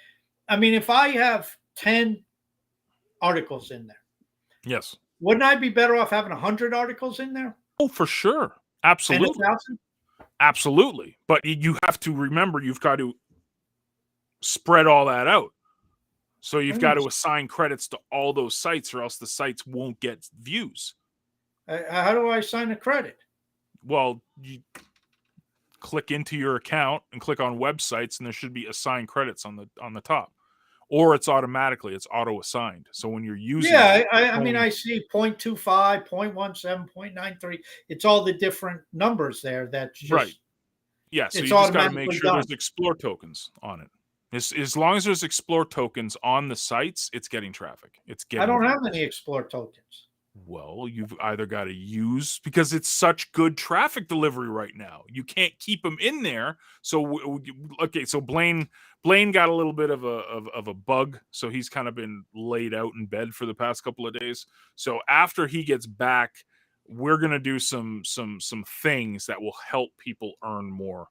S2: I mean, if I have 10 articles in there,
S1: yes,
S2: wouldn't I be better off having 100 articles in there?
S1: Oh, for sure, absolutely, absolutely. But you have to remember, you've got to spread all that out. So you've got to assign credits to all those sites, or else the sites won't get views.
S2: How do I assign a credit?
S1: Well, you click into your account and click on websites, and there should be assigned credits on the top, or it's auto assigned. So when you're using,
S2: I mean, I see 0.25, 0.17, 0.93. It's all the different numbers there. That's just
S1: right. Yeah, so you just got to make sure there's Explore tokens on it. As long as there's Explore tokens on the sites, it's getting traffic.
S2: I don't have any Explore tokens.
S1: Well, you've either got to use, because it's such good traffic delivery right now, you can't keep them in there. So okay, so Blaine got a little bit of a bug, so he's kind of been laid out in bed for the past couple of days. So after he gets back, we're gonna do some things that will help people earn more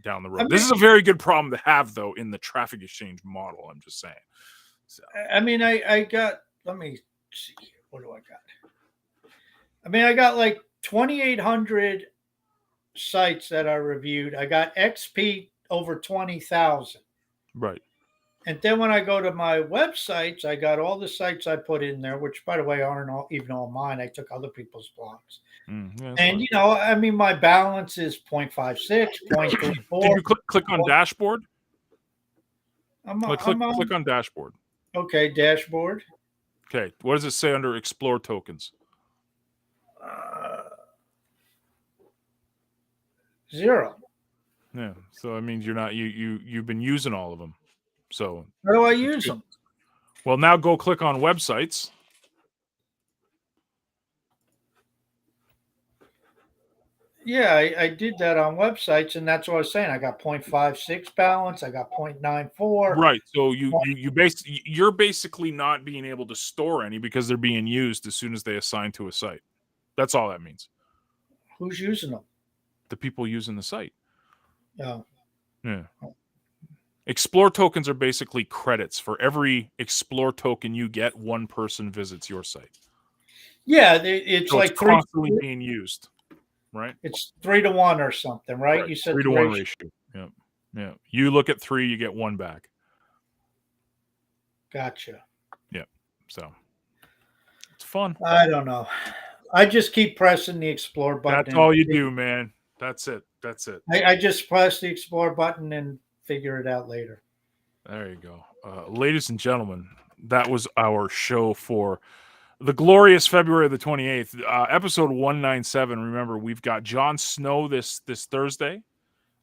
S1: down the road. This is a very good problem to have, though, in the traffic exchange model. I'm just saying. So.
S2: I mean, I got. Let me see here. What do I got? I mean, I got like 2,800 sites that I reviewed. I got XP over 20,000.
S1: Right.
S2: And then when I go to my websites, I got all the sites I put in there, which, by the way, aren't even all mine. I took other people's blogs. And, you know, I mean, my balance is 0.56, 0.34.
S1: Did you click on dashboard?
S2: Click
S1: on dashboard.
S2: Okay, dashboard.
S1: Okay, what does it say under Explore tokens?
S2: 0.
S1: Yeah, so that means you're not you've been using all of them. So
S2: how do I use them?
S1: Well, now go click on websites.
S2: Yeah, I did that on websites, and that's what I was saying. I got 0.56 balance. I got 0.94.
S1: Right. So you're basically not being able to store any because they're being used as soon as they assign to a site. That's all that means.
S2: Who's using them?
S1: The people using the site.
S2: Oh.
S1: Yeah. Explore tokens are basically credits. For every Explore token you get, one person visits your site.
S2: Yeah, it's
S1: so
S2: like
S1: it's constantly being used. Right,
S2: it's 3-to-1 or something, right? You said
S1: 3-to-1 ratio. Yeah. You look at 3, you get 1 back.
S2: Gotcha.
S1: Yeah. So it's fun.
S2: I don't know. I just keep pressing the Explore button.
S1: That's all you do, man. That's it.
S2: I just press the Explore button and figure it out later.
S1: There you go, ladies and gentlemen. That was our show for the glorious February the 28th, episode 197. Remember, we've got Jon Snow this Thursday.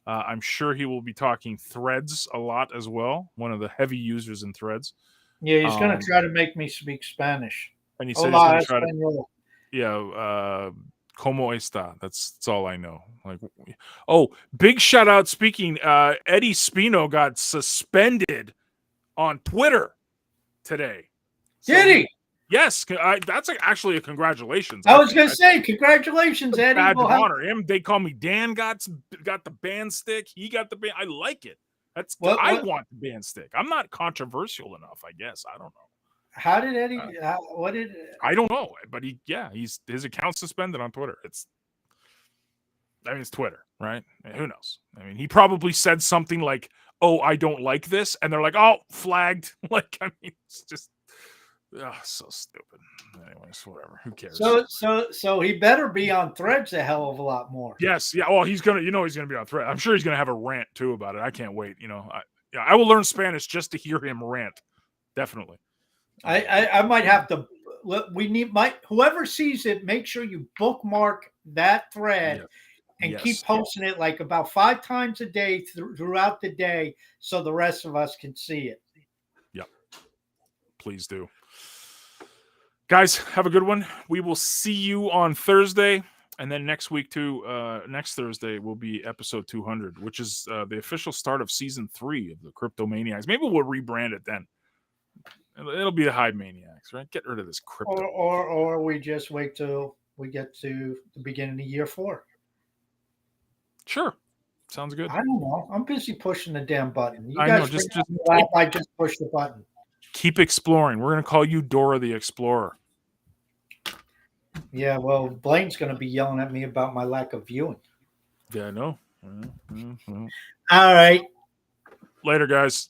S1: I'm sure he will be talking Threads a lot as well. One of the heavy users in Threads.
S2: Yeah, he's going to try to make me speak Spanish.
S1: And he said he's going to try to. Yeah, como está? That's all I know. Like, big shout out. Speaking, Eddie Spino got suspended on Twitter today.
S2: Did he?
S1: Yes, that's actually a congratulations.
S2: I was going to say, congratulations, Eddie.
S1: Badge of honor. Him. They call me Dan. Got the band stick. He got the band. I like it. I want the band stick. I'm not controversial enough, I guess. I don't know.
S2: How did Eddie? What did?
S1: I don't know, but his account suspended on Twitter. It's Twitter, right? Who knows? I mean, he probably said something like, "Oh, I don't like this," and they're like, "Oh, flagged." Like, I mean, it's just. Oh, so stupid. Anyways, whatever. Who cares?
S2: So he better be on Threads a hell of a lot more.
S1: Yes, yeah. Well, he's gonna be on Threads. I'm sure he's gonna have a rant too about it. I can't wait. I will learn Spanish just to hear him rant. Definitely.
S2: I might have to. Whoever sees it, make sure you bookmark that thread and keep posting it like about 5 times a day throughout the day, so the rest of us can see it.
S1: Yep. Please do. Guys, have a good one. We will see you on Thursday. And then next week, too, next Thursday will be episode 200, which is the official start of season 3 of the CryptoManiacs. Maybe we'll rebrand it then. It'll be the Hive Maniacs, right? Get rid of this crypto.
S2: Or we just wait till we get to the beginning of year 4.
S1: Sure. Sounds good.
S2: I don't know. I'm busy pushing the damn button.
S1: I know.
S2: I just pushed the button.
S1: Keep exploring. We're going to call you Dora the Explorer.
S2: Yeah, well, Blaine's going to be yelling at me about my lack of viewing.
S1: Yeah, I know.
S2: All right.
S1: Later, guys.